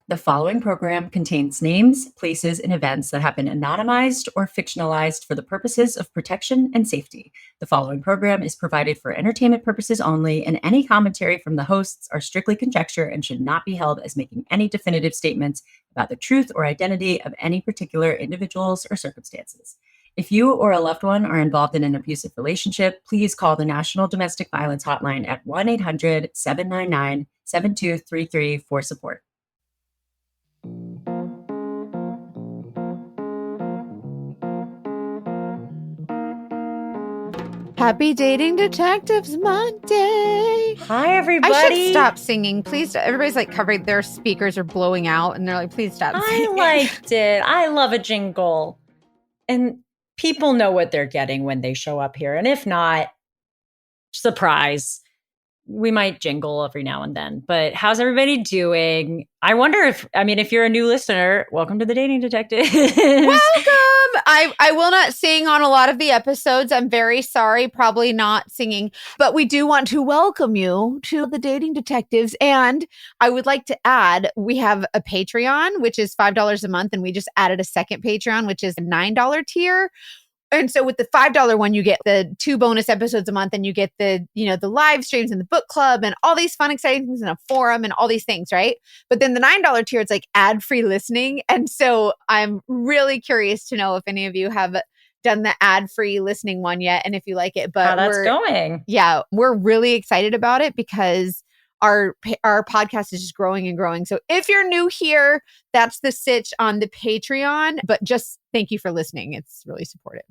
The following program contains names, places, and events that have been anonymized or fictionalized for the purposes of protection and safety. The following program is provided for entertainment purposes only, and any commentary from the hosts are strictly conjecture and should not be held as making any definitive statements about the truth or identity of any particular individuals or circumstances. If you or a loved one are involved in an abusive relationship, please call the National Domestic Violence Hotline at 1-800-799-7233 for support. Happy Dating Detectives Monday. Hi, everybody. I should stop singing. Please. Everybody's like covering their speakers are blowing out and they're like, please stop singing. I liked it. I love a jingle. And people know what they're getting when they show up here. And if not, surprise. We might jingle every now and then. But how's everybody doing? I wonder if you're a new listener, welcome to the Dating Detectives. Welcome. I will not sing on a lot of the episodes. I'm very sorry, probably not singing, but we do want to welcome you to the Dating Detectives. And I would like to add, we have a Patreon, which is $5 a month. And we just added a second Patreon, which is a $9 tier. And so with the $5 one, you get the 2 bonus episodes a month and you get the live streams and the book club and all these fun, exciting things and a forum and all these things, right? But then the $9 tier, it's like ad-free listening. And so I'm really curious to know if any of you have done the ad-free listening one yet and if you like it. But how that's going. Yeah, we're really excited about it because our podcast is just growing and growing. So if you're new here, that's the sitch on the Patreon. But just thank you for listening. It's really supportive.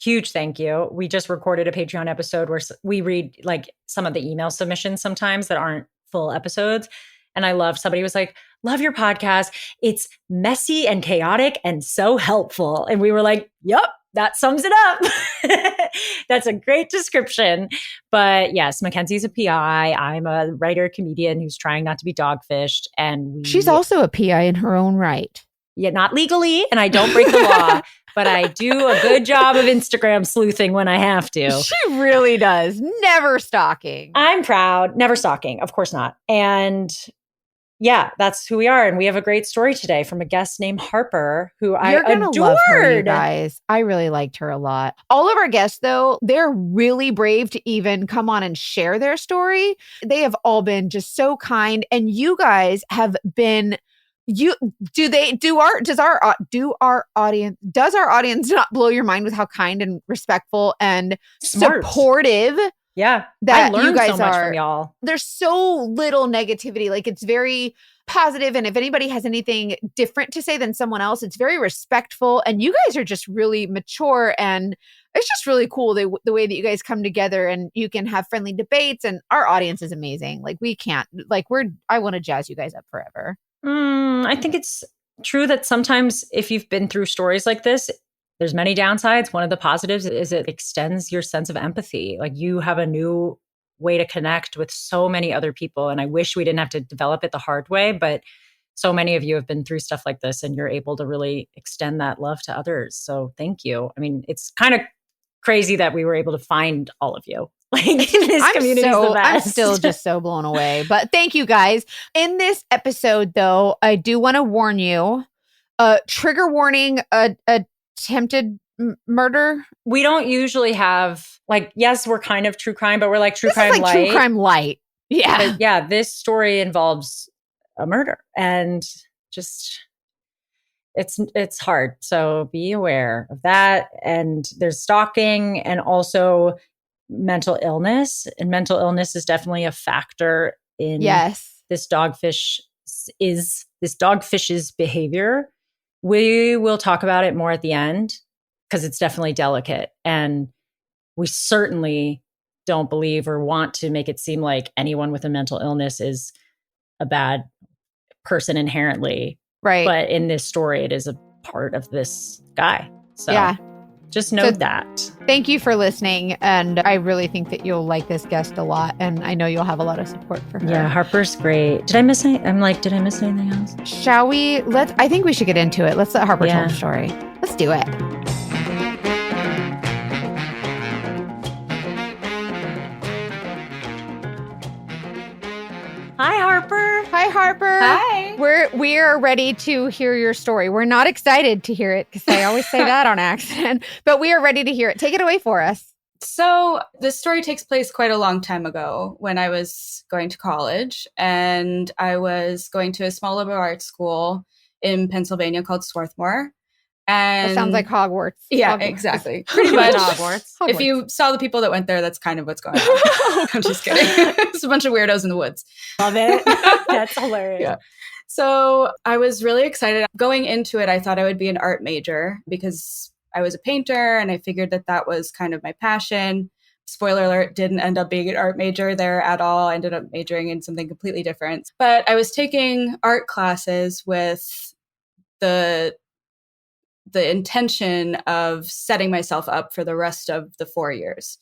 Huge thank you. We just recorded a Patreon episode where we read like some of the email submissions sometimes that aren't full episodes. And I love, somebody was like, love your podcast. It's messy and chaotic and so helpful. And we were like, yep, that sums it up. That's a great description. But yes, Mackenzie's a PI. I'm a writer, comedian who's trying not to be dogfished. And she's also a PI in her own right. Yeah, not legally, and I don't break the law, but I do a good job of Instagram sleuthing when I have to. She really does. Never stalking. I'm proud. Never stalking. Of course not. And yeah, that's who we are. And we have a great story today from a guest named Harper, who I adored. Love her, you guys. I really liked her a lot. All of our guests, though, they're really brave to even come on and share their story. They have all been just so kind. And you guys have been... Does our audience not blow your mind with how kind and respectful and smart, supportive? Yeah, that I learned you guys so much are. From y'all. There's so little negativity. Like it's very positive, and if anybody has anything different to say than someone else, it's very respectful. And you guys are just really mature, and it's just really cool the way that you guys come together, and you can have friendly debates. And our audience is amazing. Like I want to jazz you guys up forever. I think it's true that sometimes if you've been through stories like this, there's many downsides. One of the positives is it extends your sense of empathy. Like you have a new way to connect with so many other people. And I wish we didn't have to develop it the hard way, but so many of you have been through stuff like this and you're able to really extend that love to others. So thank you. I mean, it's kind of crazy that we were able to find all of you. Like this community is the best. I'm still just so blown away. But thank you guys. In this episode, though, I do want to warn you. Trigger warning: attempted murder. We don't usually have yes, we're kind of true crime, but we're like true crime light. True crime light. Yeah, but yeah. This story involves a murder, and just it's hard. So be aware of that. And there's stalking, and also mental illness, and mental illness is definitely a factor in this dogfish's behavior. We will talk about it more at the end because it's definitely delicate, and we certainly don't believe or want to make it seem like anyone with a mental illness is a bad person inherently, right? But in this story, it is a part of this guy. So yeah. Just note that. Thank you for listening. And I really think that you'll like this guest a lot. And I know you'll have a lot of support for her. Yeah, Harper's great. Did I miss anything else? Shall we? I think we should get into it. Let's let Harper tell the story. Let's do it. Hi, Harper. Hi, Harper. Hi. We are ready to hear your story. We're not excited to hear it because I always say that on accident, but we are ready to hear it. Take it away for us. So this story takes place quite a long time ago when I was going to college, and I was going to a small liberal arts school in Pennsylvania called Swarthmore. And That sounds like Hogwarts. Yeah, Hogwarts. exactly. Pretty much. Hogwarts. If you saw the people that went there, that's kind of what's going on. I'm just kidding. It's a bunch of weirdos in the woods. Love it. That's hilarious. Yeah. So I was really excited. Going into it, I thought I would be an art major because I was a painter and I figured that that was kind of my passion. Spoiler alert, didn't end up being an art major there at all. I ended up majoring in something completely different. But I was taking art classes with the intention of setting myself up for the rest of the 4 years.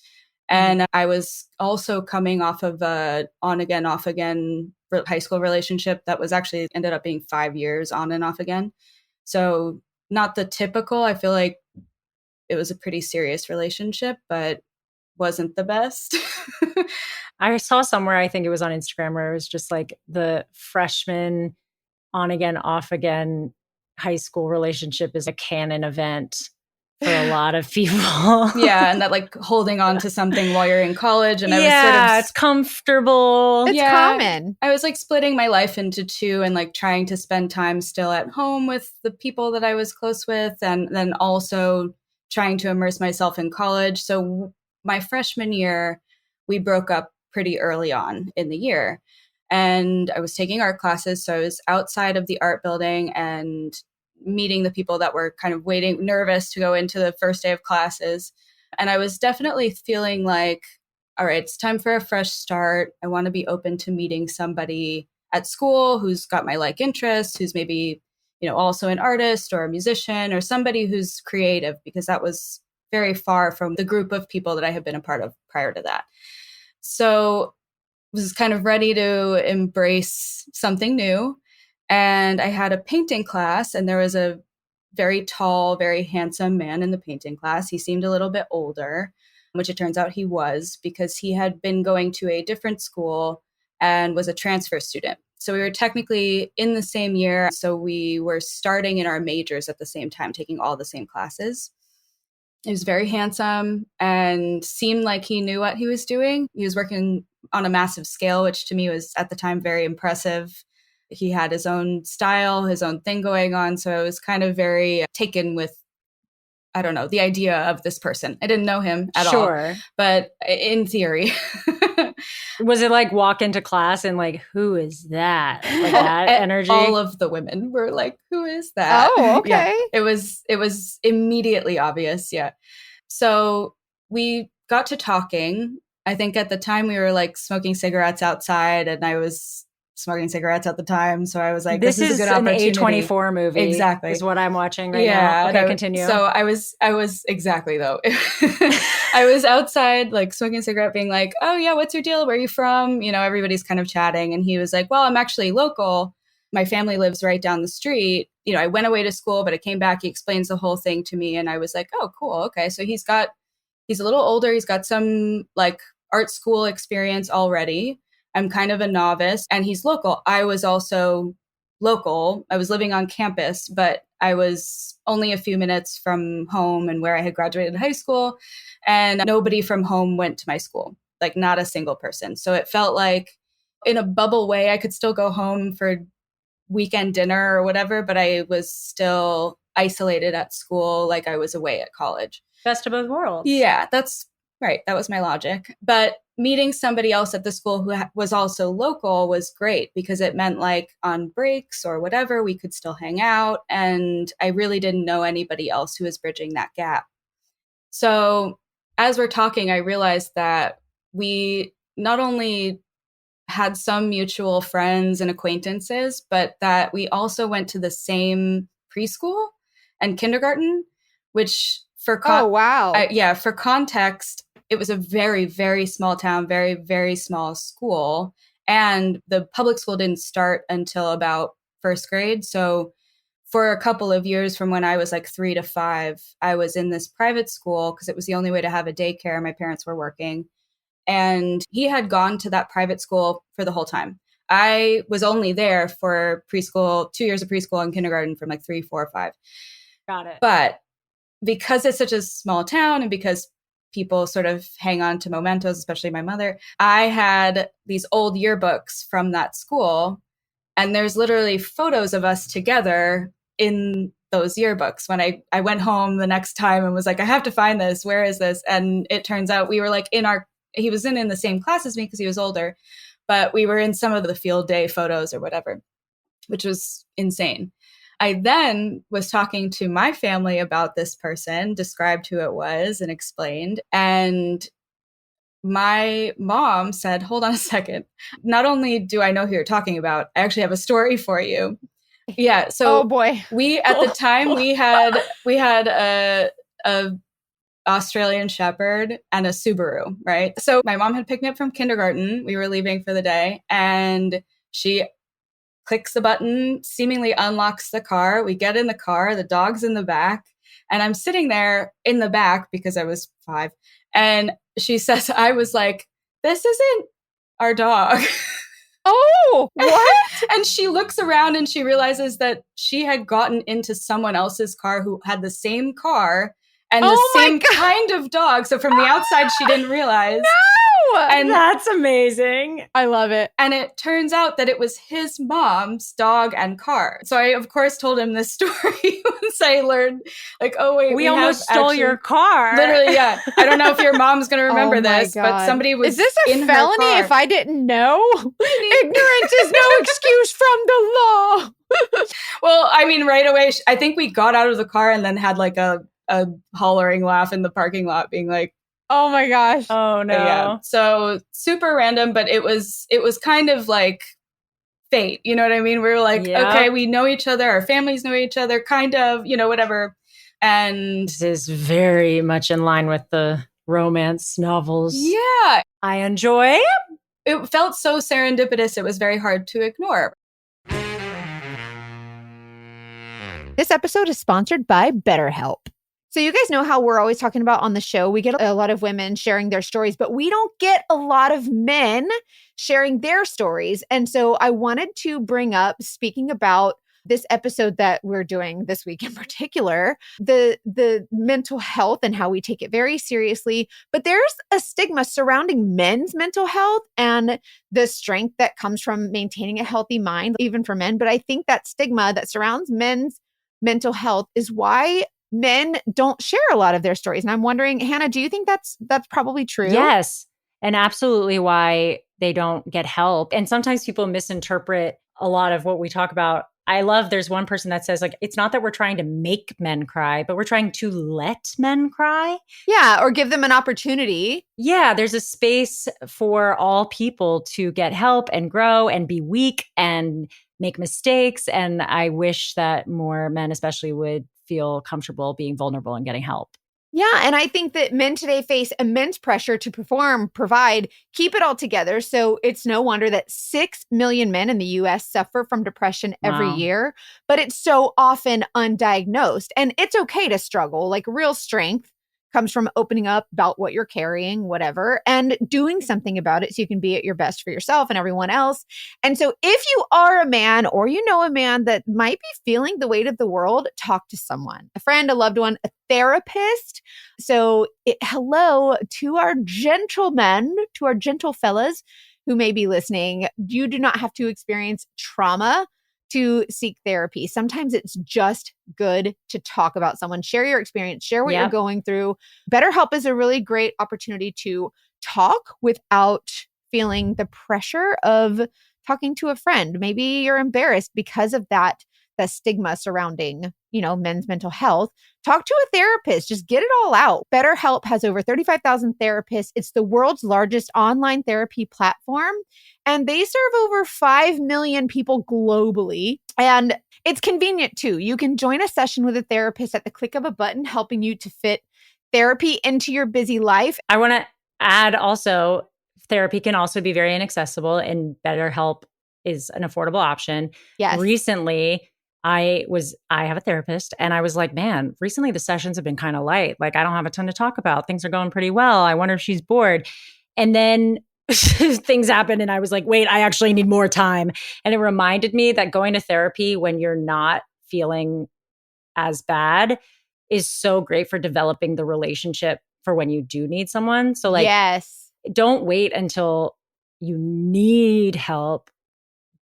And I was also coming off of a on again, off again high school relationship that was actually ended up being 5 years on and off again. So not the typical. I feel like it was a pretty serious relationship, but wasn't the best. I saw somewhere, I think it was on Instagram, where it was just like the freshman on again, off again high school relationship is a canon event for a lot of people. Yeah, and that like holding on to something while you're in college. And I was it's comfortable. It's common. I was like splitting my life into two and like trying to spend time still at home with the people that I was close with, and then also trying to immerse myself in college. So my freshman year, we broke up pretty early on in the year. And I was taking art classes. So I was outside of the art building and meeting the people that were kind of waiting, nervous to go into the first day of classes. And I was definitely feeling like, all right, it's time for a fresh start. I want to be open to meeting somebody at school who's got my like interests, who's maybe, also an artist or a musician or somebody who's creative, because that was very far from the group of people that I had been a part of prior to that. So was kind of ready to embrace something new. And I had a painting class, and there was a very tall, very handsome man in the painting class. He seemed a little bit older, which it turns out he was, because he had been going to a different school and was a transfer student. So we were technically in the same year. So we were starting in our majors at the same time, taking all the same classes. He was very handsome and seemed like he knew what he was doing. He was working on a massive scale, which to me was at the time very impressive. He had his own style, his own thing going on. So I was kind of very taken with, I don't know, the idea of this person. I didn't know him at all, but in theory. Was it like walk into class and like, who is that? Like that energy? All of the women were like, who is that? Oh, okay. Yeah, it was immediately obvious. Yeah. So we got to talking. I think at the time we were like smoking cigarettes outside, and I was smoking cigarettes at the time. So I was like, this is a good opportunity. An A24 movie. Exactly. Is what I'm watching right now. Okay, continue. So I was exactly though. I was outside like smoking a cigarette being like, oh yeah, what's your deal? Where are you from? Everybody's kind of chatting. And he was like, well, I'm actually local. My family lives right down the street. I went away to school, but I came back. He explains the whole thing to me. And I was like, oh, cool. Okay. So he's a little older. He's got some like art school experience already. I'm kind of a novice, and he's local. I was also local. I was living on campus, but I was only a few minutes from home and where I had graduated high school, and nobody from home went to my school, like not a single person. So it felt like in a bubble way, I could still go home for weekend dinner or whatever, but I was still isolated at school, like I was away at college. Best of both worlds. Yeah, that's right. That was my logic. But meeting somebody else at the school who was also local was great, because it meant like on breaks or whatever, we could still hang out. And I really didn't know anybody else who was bridging that gap. So as we're talking, I realized that we not only had some mutual friends and acquaintances, but that we also went to the same preschool and kindergarten, which for for context, it was a very, very small town, very, very small school. And the public school didn't start until about first grade. So for a couple of years, from when I was like 3 to 5, I was in this private school because it was the only way to have a daycare. My parents were working. And he had gone to that private school for the whole time. I was only there for preschool, 2 years of preschool and kindergarten from like 3, 4, 5. Got it. But because it's such a small town and because people sort of hang on to mementos, especially my mother, I had these old yearbooks from that school. And there's literally photos of us together in those yearbooks. When I went home the next time and was like, I have to find this. Where is this? And it turns out we were like he was in the same class as me because he was older, but we were in some of the field day photos or whatever, which was insane. I then was talking to my family about this person, described who it was and explained. And my mom said, hold on a second. Not only do I know who you're talking about, I actually have a story for you. Yeah. So Oh boy. we, at the time we had a Australian Shepherd and a Subaru, right? So my mom had picked me up from kindergarten. We were leaving for the day and she clicks the button, seemingly unlocks the car. We get in the car, the dog's in the back, and I'm sitting there in the back because I was 5. And she says, I was like, this isn't our dog. Oh, what? And she looks around and she realizes that she had gotten into someone else's car who had the same car and the same kind of dog. So from the outside, she didn't realize. No! And that's amazing. I love it. And it turns out that it was his mom's dog and car. So I, of course, told him this story once I learned, like, oh, wait, we almost stole your car. Literally, yeah. I don't know if your mom's going to remember this, but somebody was Is this a in felony her car. if I didn't know? Ignorance is no excuse from the law. Well, I mean, right away, I think we got out of the car and then had like a hollering laugh in the parking lot being like, oh my gosh. Oh no. Yeah. So super random, but it was kind of like fate. You know what I mean? We were like, okay, we know each other. Our families know each other, kind of, whatever. And this is very much in line with the romance novels. Yeah. I enjoy. It felt so serendipitous. It was very hard to ignore. This episode is sponsored by BetterHelp. So you guys know how we're always talking about on the show, we get a lot of women sharing their stories, but we don't get a lot of men sharing their stories. And so I wanted to bring up, speaking about this episode that we're doing this week in particular, the mental health and how we take it very seriously. But there's a stigma surrounding men's mental health and the strength that comes from maintaining a healthy mind, even for men. But I think that stigma that surrounds men's mental health is why men don't share a lot of their stories. And I'm wondering, Hannah, do you think that's probably true? Yes. And absolutely why they don't get help. And sometimes people misinterpret a lot of what we talk about. I love there's one person that says, like, it's not that we're trying to make men cry, but we're trying to let men cry. Yeah. Or give them an opportunity. Yeah. There's a space for all people to get help and grow and be weak and make mistakes. And I wish that more men especially would feel comfortable being vulnerable and getting help. Yeah. And I think that men today face immense pressure to perform, provide, keep it all together. So it's no wonder that 6 million men in the US suffer from depression every year, but it's so often undiagnosed. And it's okay to struggle. Like, real strength comes from opening up about what you're carrying, whatever, and doing something about it so you can be at your best for yourself and everyone else. And so if you are a man or you know a man that might be feeling the weight of the world, talk to someone, a friend, a loved one, a therapist. So hello to our gentlemen, to our gentle fellas who may be listening. You do not have to experience trauma to seek therapy. Sometimes it's just good to talk about someone, share your experience, share what you're going through. BetterHelp is a really great opportunity to talk without feeling the pressure of talking to a friend. Maybe you're embarrassed because of the stigma surrounding, men's mental health. Talk to a therapist. Just get it all out. BetterHelp has over 35,000 therapists. It's the world's largest online therapy platform. And they serve over 5 million people globally. And it's convenient too. You can join a session with a therapist at the click of a button, helping you to fit therapy into your busy life. I want to add also, therapy can also be very inaccessible, and BetterHelp is an affordable option. Yes. Recently, I have a therapist, and I was like, man, recently the sessions have been kind of light. Like, I don't have a ton to talk about. Things are going pretty well. I wonder if she's bored. And then things happened and I was like, wait, I actually need more time. And it reminded me that going to therapy when you're not feeling as bad is so great for developing the relationship for when you do need someone. So like, yes. don't wait until you need help.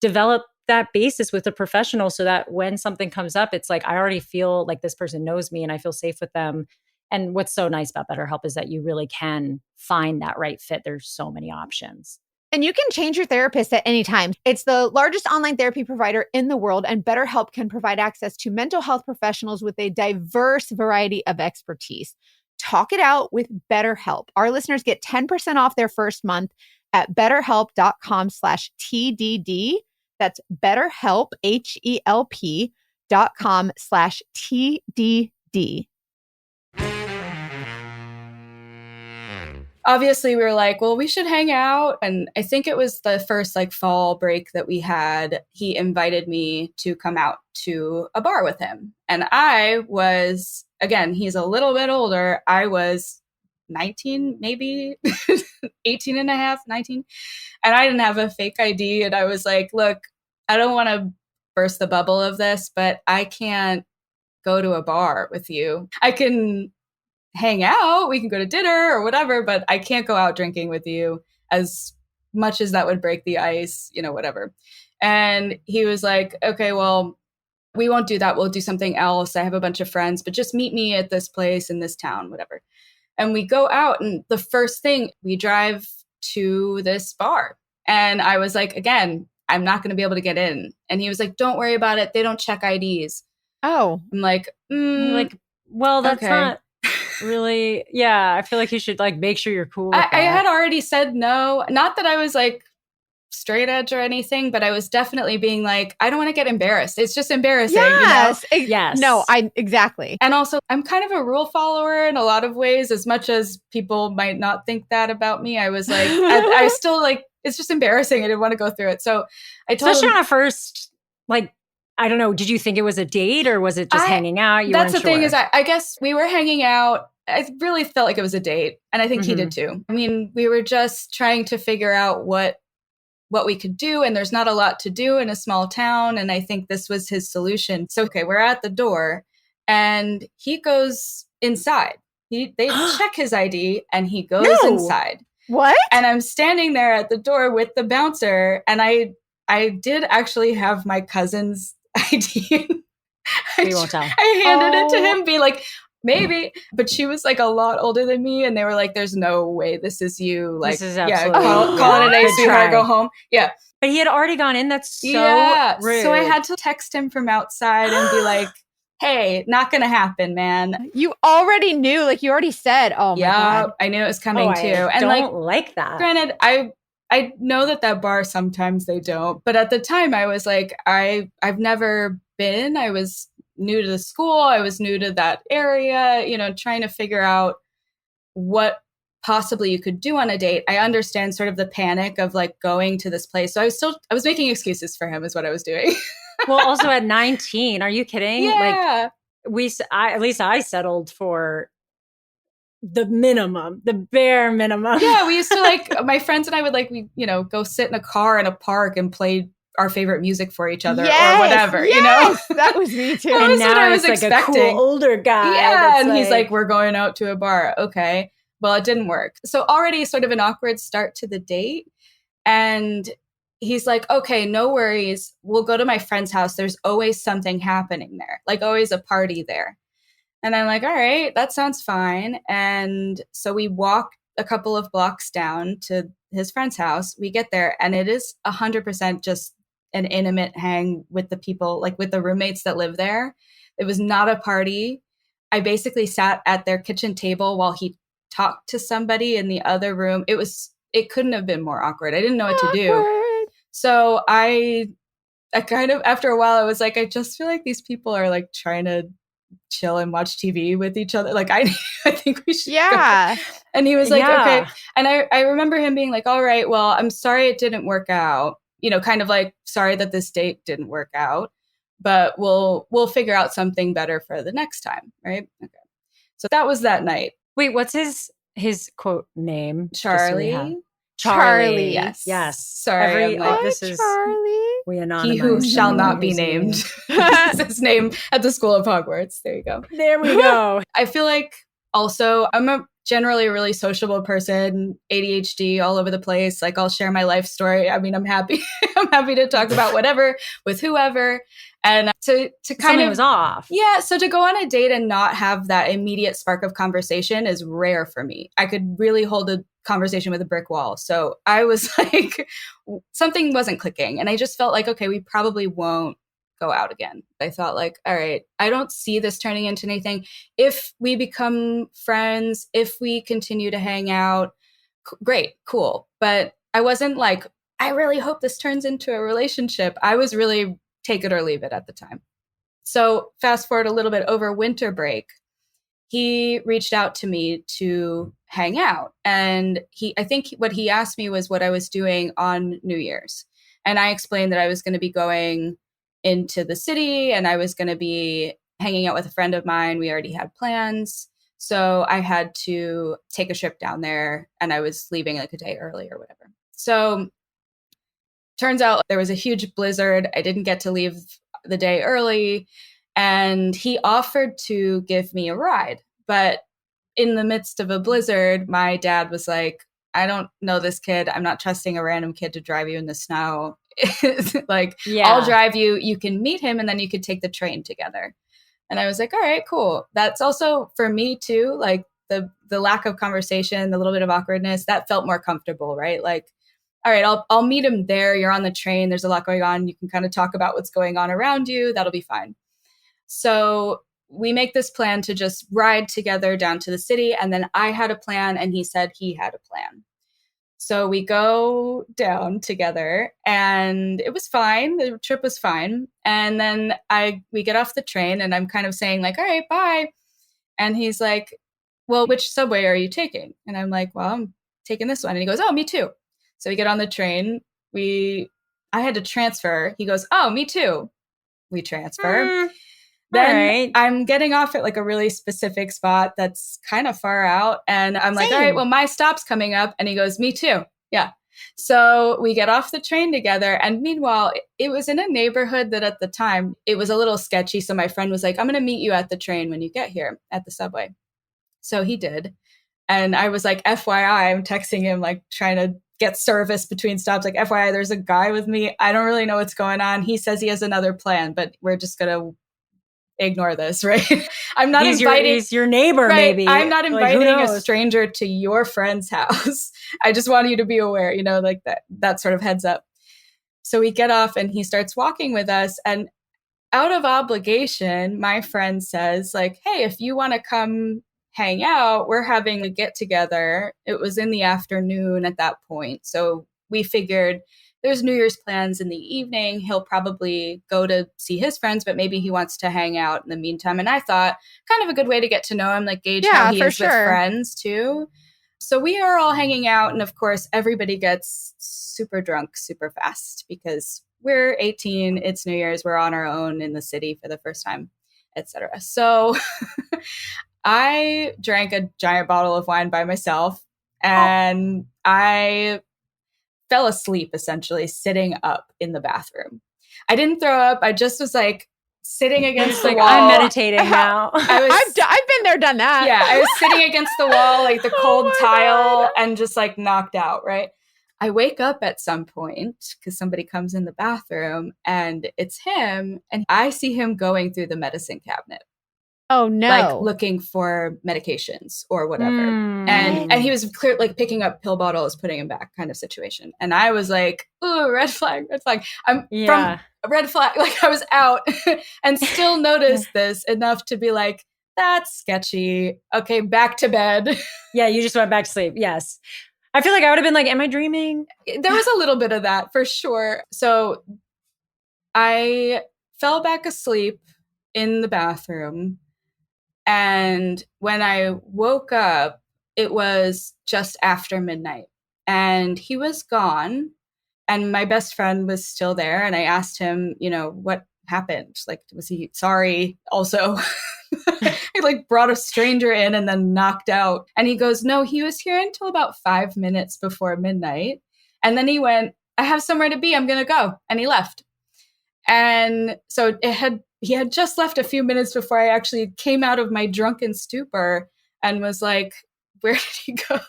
Develop that basis with a professional so that when something comes up, it's like, I already feel like this person knows me and I feel safe with them. And what's so nice about BetterHelp is that you really can find that right fit. There's so many options. And you can change your therapist at any time. It's the largest online therapy provider in the world, and BetterHelp can provide access to mental health professionals with a diverse variety of expertise. Talk it out with BetterHelp. Our listeners get 10% off their first month at betterhelp.com/TDD. That's BetterHelp, HELP.com/TDD. Obviously we were like, well, we should hang out. And I think it was the first like fall break that we had. He invited me to come out to a bar with him. And I was, again, he's a little bit older. I was 19, maybe 18 and a half, 19. And I didn't have a fake ID. And I was like, look, I don't want to burst the bubble of this, but I can't go to a bar with you. I can hang out, we can go to dinner or whatever, but I can't go out drinking with you, as much as that would break the ice, whatever. And he was like, okay, well, we won't do that. We'll do something else. I have a bunch of friends, but just meet me at this place in this town, whatever. And we go out, and the first thing, we drive to this bar. And I was like, again, I'm not going to be able to get in. And he was like, don't worry about it. They don't check IDs. Oh. I'm like, well, that's okay. not really, yeah, I feel like you should like make sure you're cool with I had already said no. Not that I was like straight edge or anything, but I was definitely being like, I don't want to get embarrassed. It's just embarrassing. Yes. Yes. No, exactly. And also, I'm kind of a rule follower in a lot of ways, as much as people might not think that about me. I was like, I still like, it's just embarrassing. I didn't want to go through it. So I told Especially him, on a first, like, I don't know, did you think it was a date or was it just hanging out? That's the thing sure? is, I guess we were hanging out. I really felt like it was a date. And I think he did too. I mean, we were just trying to figure out what we could do. And there's not a lot to do in a small town. And I think this was his solution. So, okay, we're at the door and he goes inside. They check his ID and he goes inside. What? And I'm standing there at the door with the bouncer. And I did actually have my cousin's ID. We won't tell. I handed it to him, be like, maybe. But she was like a lot older than me. And they were like, there's no way this is you. Like, this is absolutely, call it a day, sweetheart, go home. Yeah. But he had already gone in. That's so rude. So I had to text him from outside and be like, hey, not going to happen, man. You already knew, like you already said, oh my God. I knew it was coming too. And don't like that. Granted, I know that bar sometimes they don't, but at the time I was like, I've never been. I was new to the school. I was new to that area, trying to figure out what possibly you could do on a date. I understand sort of the panic of like going to this place. So I was making excuses for him is what I was doing. Well, also at 19, are you kidding? Yeah. Like at least I settled for the minimum, the bare minimum. Yeah, we used to like, my friends and I would like, go sit in a car in a park and play our favorite music for each other or whatever, That was me too. That was what I was expecting. Like a cool older guy. Yeah, and he's like, we're going out to a bar. Okay. Well, it didn't work. So already sort of an awkward start to the date. And he's like, okay, no worries. We'll go to my friend's house. There's always something happening there, like always a party there. And I'm like, all right, that sounds fine. And so we walk a couple of blocks down to his friend's house. We get there and it is 100% just an intimate hang with the people, like with the roommates that live there. It was not a party. I basically sat at their kitchen table while he talked to somebody in the other room. It couldn't have been more awkward. I didn't know what to do. So I kind of, after a while, I was like, I just feel like these people are like trying to chill and watch TV with each other. Like, I think we should. Yeah. Go. And he was like, okay. And I remember him being like, all right, well, I'm sorry it didn't work out. Kind of like, sorry that this date didn't work out, but we'll figure out something better for the next time. Right. Okay. So that was that night. Wait, what's his quote name? Charlie. Charlie. Yes. Yes. Sorry, I'm like, this is Charlie. we anonymize. he who shall not be everyone named. who's This is his name at the School of Hogwarts. There you go. there we go. I feel like also I'm a generally a really sociable person, ADHD all over the place. Like I'll share my life story. I mean, I'm happy. I'm happy to talk about whatever with whoever. And to kind Something of was off. Yeah, so to go on a date and not have that immediate spark of conversation is rare for me. I could really hold a conversation with a brick wall. So I was like, something wasn't clicking. And I just felt like, okay, we probably won't go out again. I thought like, all right, I don't see this turning into anything. If we become friends, if we continue to hang out, great, cool. But I wasn't like, I really hope this turns into a relationship. I was really take it or leave it at the time. So fast forward a little bit over winter break, he reached out to me to hang out. And I think what he asked me was what I was doing on New Year's. And I explained that I was going to be going into the city and I was going to be hanging out with a friend of mine. We already had plans. So I had to take a trip down there and I was leaving like a day early or whatever. So turns out there was a huge blizzard. I didn't get to leave the day early. And he offered to give me a ride. But in the midst of a blizzard, my dad was like, I don't know this kid. I'm not trusting a random kid to drive you in the snow. Like, I'll drive you. You can meet him and then you could take the train together. And I was like, all right, cool. That's also for me too. Like the lack of conversation, the little bit of awkwardness, that felt more comfortable, right? Like, all right, I'll meet him there. You're on the train. There's a lot going on. You can kind of talk about what's going on around you. That'll be fine. So we make this plan to just ride together down to the city. And then I had a plan and he said he had a plan. So we go down together and it was fine. The trip was fine. And then we get off the train and I'm kind of saying like, all right, bye. And he's like, well, which subway are you taking? And I'm like, well, I'm taking this one. And he goes, oh, me too. So we get on the train. I had to transfer. He goes, oh, me too. We transfer. Then I'm getting off at like a really specific spot that's kind of far out. And I'm like, all right, well, my stop's coming up. And he goes, me too. Yeah. So we get off the train together. And meanwhile, it was in a neighborhood that at the time, it was a little sketchy. So my friend was like, I'm going to meet you at the train when you get here at the subway. So he did. And I was like, FYI, I'm texting him, like trying to get service between stops. Like, FYI, there's a guy with me. I don't really know what's going on. He says he has another plan, but we're just going to ignore this, right? I'm not inviting. He's your neighbor, right? Maybe. I'm not inviting a stranger to your friend's house. I just want you to be aware, like that sort of heads up. So we get off and he starts walking with us. And out of obligation, my friend says like, hey, if you want to come hang out, we're having a get together. It was in the afternoon at that point. So we figured there's New Year's plans in the evening. He'll probably go to see his friends, but maybe he wants to hang out in the meantime. And I thought kind of a good way to get to know him, like gauge how he is with friends too. So we are all hanging out. And of course, everybody gets super drunk super fast because we're 18. It's New Year's. We're on our own in the city for the first time, etc. So I drank a giant bottle of wine by myself and I fell asleep essentially sitting up in the bathroom. I didn't throw up. I just was like sitting against the wall. I'm meditating now. I've been there, done that. Yeah, I was sitting against the wall, like the cold tile, and just like knocked out, right? I wake up at some point because somebody comes in the bathroom and it's him. And I see him going through the medicine cabinet. Oh no! Like looking for medications or whatever, and he was clear, like picking up pill bottles, putting them back, kind of situation. And I was like, "Ooh, red flag, red flag!" I'm from a red flag. Like I was out, and still noticed this enough to be like, "That's sketchy." Okay, back to bed. Yeah, you just went back to sleep. Yes, I feel like I would have been like, "Am I dreaming?" There was a little bit of that for sure. So I fell back asleep in the bathroom. And when I woke up, it was just after midnight and he was gone and my best friend was still there. And I asked him, what happened? Like, was he sorry? Also, he like brought a stranger in and then knocked out. And he goes, no, he was here until about 5 minutes before midnight. And then he went, I have somewhere to be. I'm going to go. And he left. And so he had just left a few minutes before I actually came out of my drunken stupor and was like, where did he go?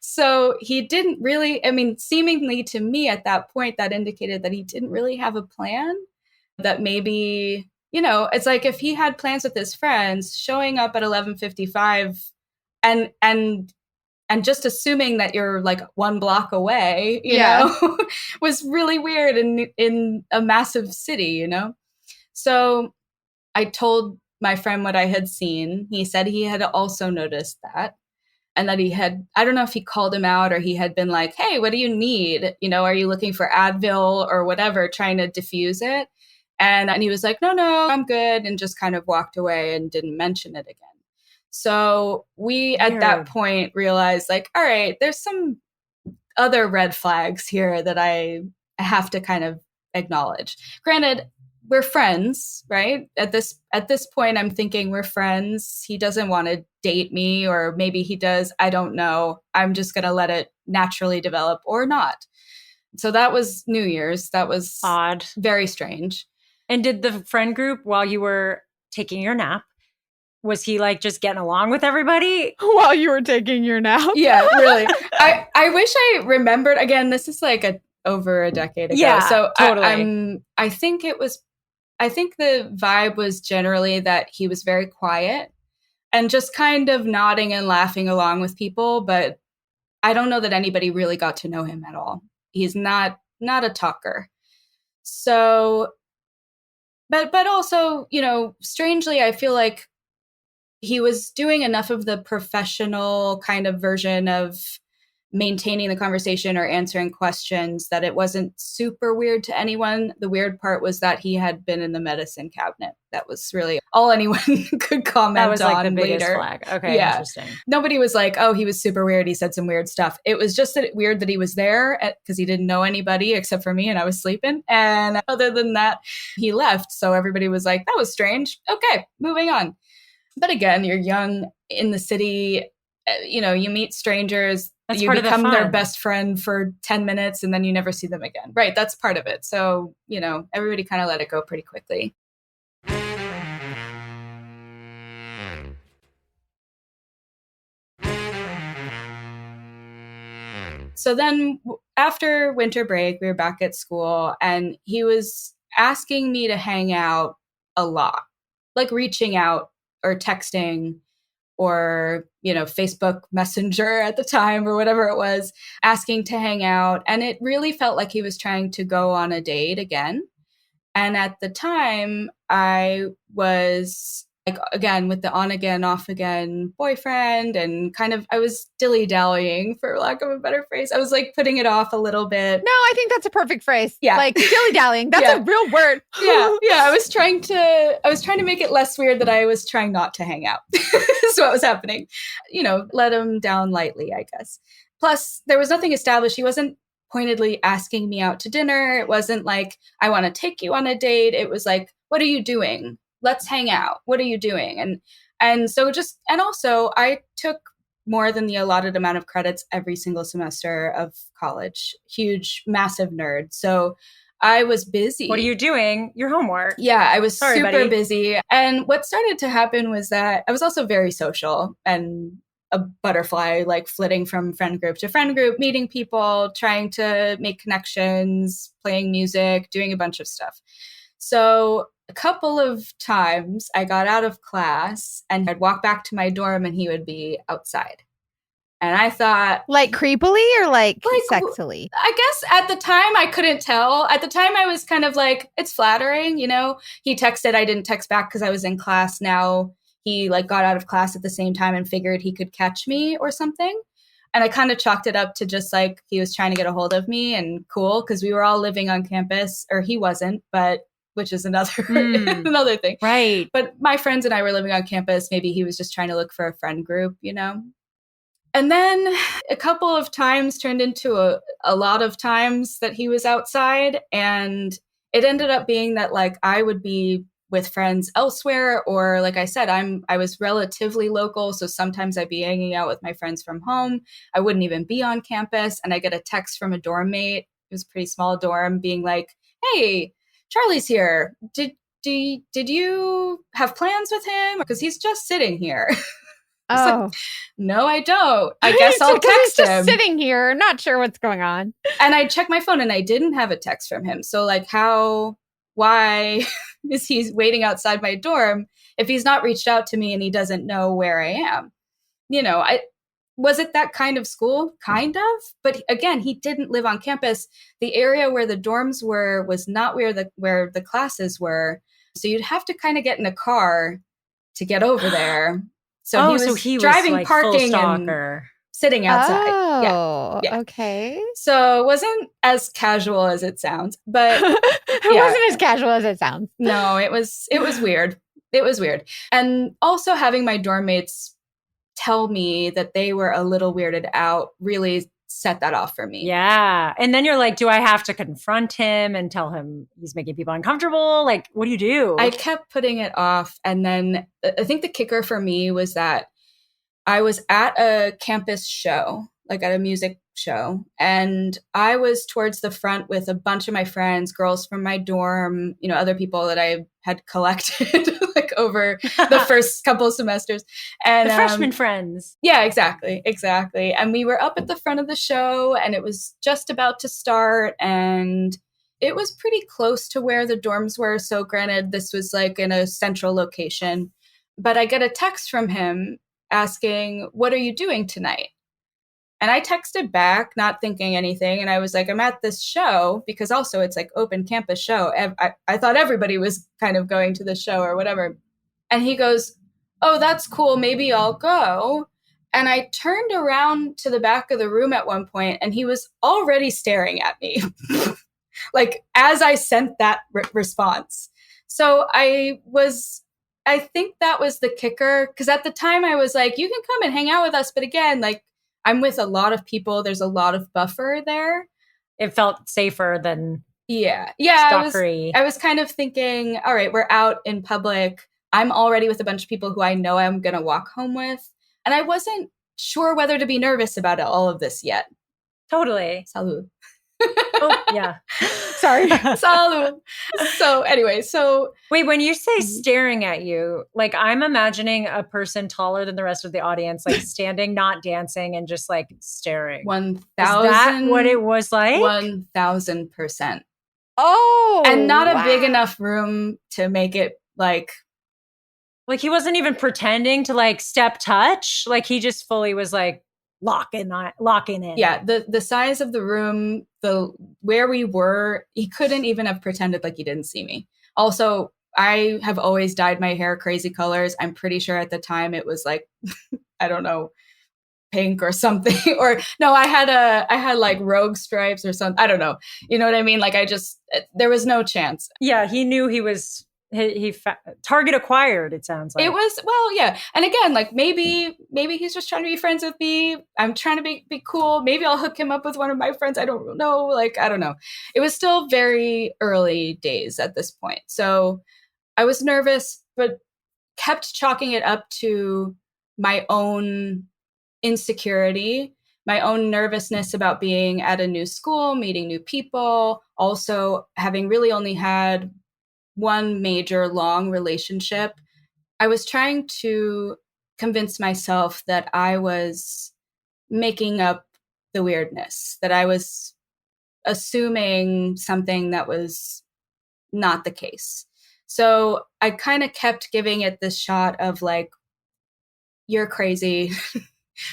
So he didn't really, I mean, seemingly to me at that point, that indicated that he didn't really have a plan, that maybe, you know, it's like if he had plans with his friends, showing up at 11:55 and just assuming that you're like 1 block away, you know, was really weird in a massive city, you know? So I told my friend what I had seen. He said he had also noticed that. And that he had, I don't know if he called him out or he had been like, hey, what do you need? You know, are you looking for Advil or whatever, trying to diffuse it? And he was like, no, I'm good. And just kind of walked away and didn't mention it again. So we, at that point, realized like, all right, there's some other red flags here that I have to kind of acknowledge. Granted, we're friends, right? At this point, I'm thinking we're friends. He doesn't want to date me, or maybe he does. I don't know. I'm just going to let it naturally develop or not. So that was New Year's. That was odd. Very strange. And did the friend group, while you were taking your nap, was he like just getting along with everybody while you were taking your nap? Yeah, really. I wish I remembered. Again, this is like over a decade ago. Yeah, so totally. I think the vibe was generally that he was very quiet and just kind of nodding and laughing along with people. But I don't know that anybody really got to know him at all. He's not a talker. So, but also, you know, strangely, I feel like he was doing enough of the professional kind of version of maintaining the conversation or answering questions that it wasn't super weird to anyone. The weird part was that he had been in the medicine cabinet. That was really all anyone could comment on. That was like the biggest later. flag. Okay, yeah. Interesting. Nobody was like, oh, he was super weird. He said some weird stuff. It was just weird that he was there because he didn't know anybody except for me and I was sleeping. And other than that, he left. So everybody was like, that was strange. Okay, moving on. But again, you're young in the city, you know, you meet strangers. That's you become their best friend for 10 minutes and then you never see them again. Right. That's part of it. So, you know, everybody kind of let it go pretty quickly. So then after winter break, we were back at school and he was asking me to hang out a lot, like reaching out or texting or, you know, Facebook Messenger at the time or whatever it was, asking to hang out. And it really felt like he was trying to go on a date again. And at the time, I was like, again, with the on again, off again boyfriend and kind of, I was dilly-dallying, for lack of a better phrase. I was like putting it off a little bit. No, I think that's a perfect phrase. Yeah. Like dilly-dallying. That's a real word. Yeah. I was trying to make it less weird that I was trying not to hang out. Is what was happening. You know, let him down lightly, I guess. Plus, there was nothing established. He wasn't pointedly asking me out to dinner. It wasn't like, I want to take you on a date. It was like, what are you doing? Let's hang out. What are you doing? And so also I took more than the allotted amount of credits every single semester of college. Huge, massive nerd. So I was busy. What are you doing? Your homework. Yeah, I was super busy. And what started to happen was that I was also very social and a butterfly, like flitting from friend group to friend group, meeting people, trying to make connections, playing music, doing a bunch of stuff. So a couple of times I got out of class and I'd walk back to my dorm and he would be outside. And I thought... Like creepily or like sexily? I guess at the time I couldn't tell. At the time I was kind of like, it's flattering, you know? He texted, I didn't text back because I was in class. Now he like got out of class at the same time and figured he could catch me or something. And I kind of chalked it up to just like he was trying to get a hold of me and cool because we were all living on campus, or he wasn't, but... which is another another thing. Right. But my friends and I were living on campus. Maybe he was just trying to look for a friend group, you know? And then a couple of times turned into a lot of times that he was outside. And it ended up being that like I would be with friends elsewhere, or like I said, I was relatively local, so sometimes I'd be hanging out with my friends from home. I wouldn't even be on campus, and I get a text from a dorm mate. It was a pretty small dorm, being like, "Hey, Charlie's here. Did you have plans with him? Because he's just sitting here." It's like, Oh, no, I don't. I guess I'll because he's text just him. sitting here, not sure what's going on. And I checked my phone and I didn't have a text from him. So like why is he waiting outside my dorm if he's not reached out to me and he doesn't know where I am? Was it that kind of school? Kind of. But again, he didn't live on campus. The area where the dorms were was not where the classes were. So you'd have to kind of get in a car to get over there. So he was driving, like parking, full and stalker. sitting outside. Oh, Yeah. Okay. So it wasn't as casual as it sounds, but It wasn't as casual as it sounds. no, it was weird. It was weird. And also having my dorm mates tell me that they were a little weirded out really set that off for me. Yeah. And then you're like, do I have to confront him and tell him he's making people uncomfortable? Like, what do you do? I kept putting it off. And then I think the kicker for me was that I was at a campus show, like at a music show, and I was towards the front with a bunch of my friends, girls from my dorm, other people that I had collected like over the first couple of semesters. And the freshman friends. Yeah, exactly. And we were up at the front of the show and it was just about to start, and it was pretty close to where the dorms were. So granted, this was like in a central location, but I get a text from him asking, "What are you doing tonight?" And I texted back, not thinking anything. And I was like, "I'm at this show," because also it's like open campus show. I thought everybody was kind of going to the show or whatever. And he goes, "Oh, that's cool. Maybe I'll go." And I turned around to the back of the room at one point and he was already staring at me, like as I sent that response. So I think that was the kicker, because at the time I was like, "You can come and hang out with us." But again, like I'm with a lot of people. There's a lot of buffer there. It felt safer than stalkery. I was kind of thinking, all right, we're out in public. I'm already with a bunch of people who I know I'm going to walk home with. And I wasn't sure whether to be nervous about all of this yet. Totally. Salud. Oh, yeah. Sorry. Salud. So anyway, wait, when you say staring at you, like I'm imagining a person taller than the rest of the audience, like standing, not dancing, and just like staring. 1,000. Is that what it was like? 1,000%. Oh. And not a big enough room to make it like he wasn't even pretending to like step touch. Like he just fully was like locking in. Yeah, the size of the room, where we were, he couldn't even have pretended like he didn't see me. Also, I have always dyed my hair crazy colors. I'm pretty sure at the time it was like I don't know, pink or something. Or no, I had like rogue stripes or something. I don't know. You know what I mean? Like there was no chance. Yeah, he knew he was target acquired, it sounds like. It was, well, yeah. And again, like maybe he's just trying to be friends with me. I'm trying to be cool. Maybe I'll hook him up with one of my friends. I don't know. Like, I don't know. It was still very early days at this point. So I was nervous, but kept chalking it up to my own insecurity, my own nervousness about being at a new school, meeting new people, also having really only had one major long relationship. I was trying to convince myself that I was making up the weirdness, that I was assuming something that was not the case. So I kind of kept giving it this shot of like, "You're crazy."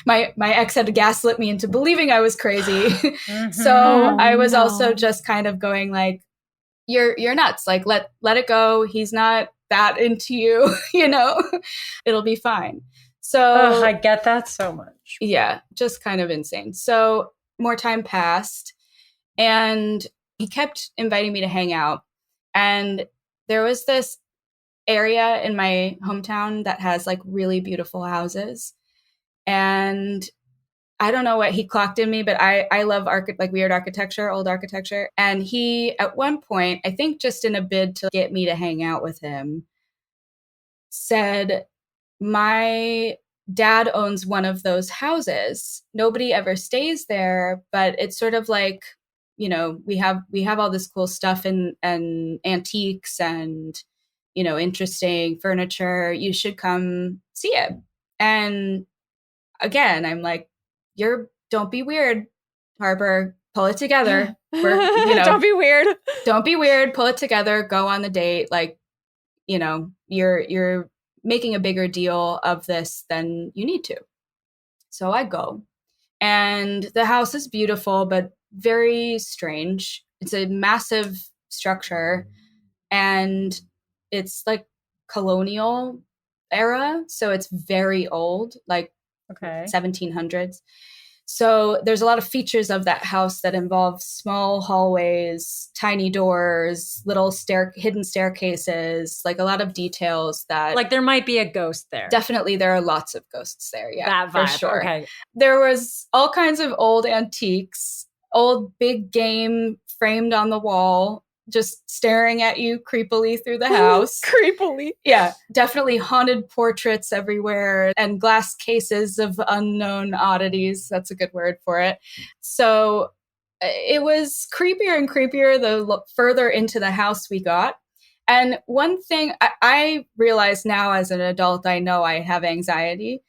My ex had gaslit me into believing I was crazy. Mm-hmm. So I was also just kind of going like, you're nuts. Like, let it go. He's not that into you, it'll be fine. So I get that so much. Yeah, just kind of insane. So more time passed and he kept inviting me to hang out. And there was this area in my hometown that has like really beautiful houses. And I don't know what he clocked in me, but I love weird architecture, old architecture. And he, at one point, I think just in a bid to get me to hang out with him, said, my dad owns one of those houses. Nobody ever stays there, but it's sort of like, you know, we have all this cool stuff and antiques and, you know, interesting furniture. You should come see it. And again, I'm like, don't be weird, Harper. Pull it together. Don't be weird. Don't be weird. Pull it together. Go on the date. Like, you know, you're making a bigger deal of this than you need to. So I go, and the house is beautiful, but very strange. It's a massive structure, and it's like colonial era, so it's very old, like 1700s. So there's a lot of features of that house that involve small hallways, tiny doors, little hidden staircases, like a lot of details that... Like there might be a ghost there. Definitely there are lots of ghosts there, yeah. That vibe, for sure. Okay. There was all kinds of old antiques, old big game framed on the wall, just staring at you creepily through the house. Creepily. Yeah, definitely haunted portraits everywhere and glass cases of unknown oddities. That's a good word for it. So it was creepier and creepier the further into the house we got. And one thing I realize now as an adult, I know I have anxiety.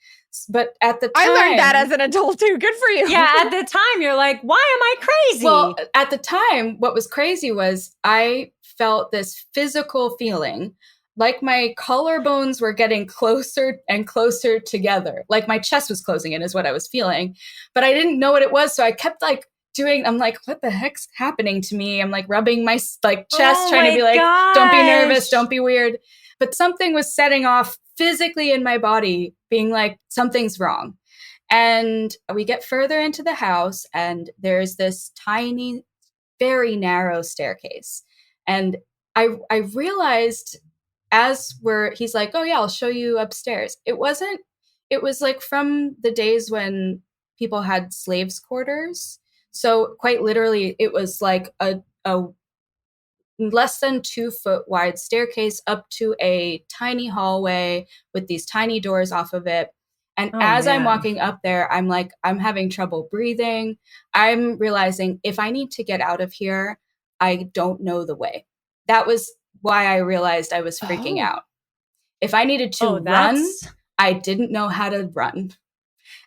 But at the time, I learned that as an adult too. Good for you. Yeah, at the time you're like, why am I crazy? Well, at the time, what was crazy was I felt this physical feeling, like my collarbones were getting closer and closer together. Like my chest was closing in is what I was feeling. But I didn't know what it was. So I kept I'm like, what the heck's happening to me? I'm like rubbing my chest, trying to be like, don't be nervous, don't be weird. But something was setting off physically in my body, being like, something's wrong. And we get further into the house, and there's this tiny, very narrow staircase. And I realized he's like, oh yeah, I'll show you upstairs. It was like from the days when people had slaves' quarters. So quite literally, it was like a less than 2 foot wide staircase up to a tiny hallway with these tiny doors off of it. And I'm walking up there, I'm like, I'm having trouble breathing. I'm realizing if I need to get out of here, I don't know the way. That was why I realized I was freaking out. If I needed to run, I didn't know how to run.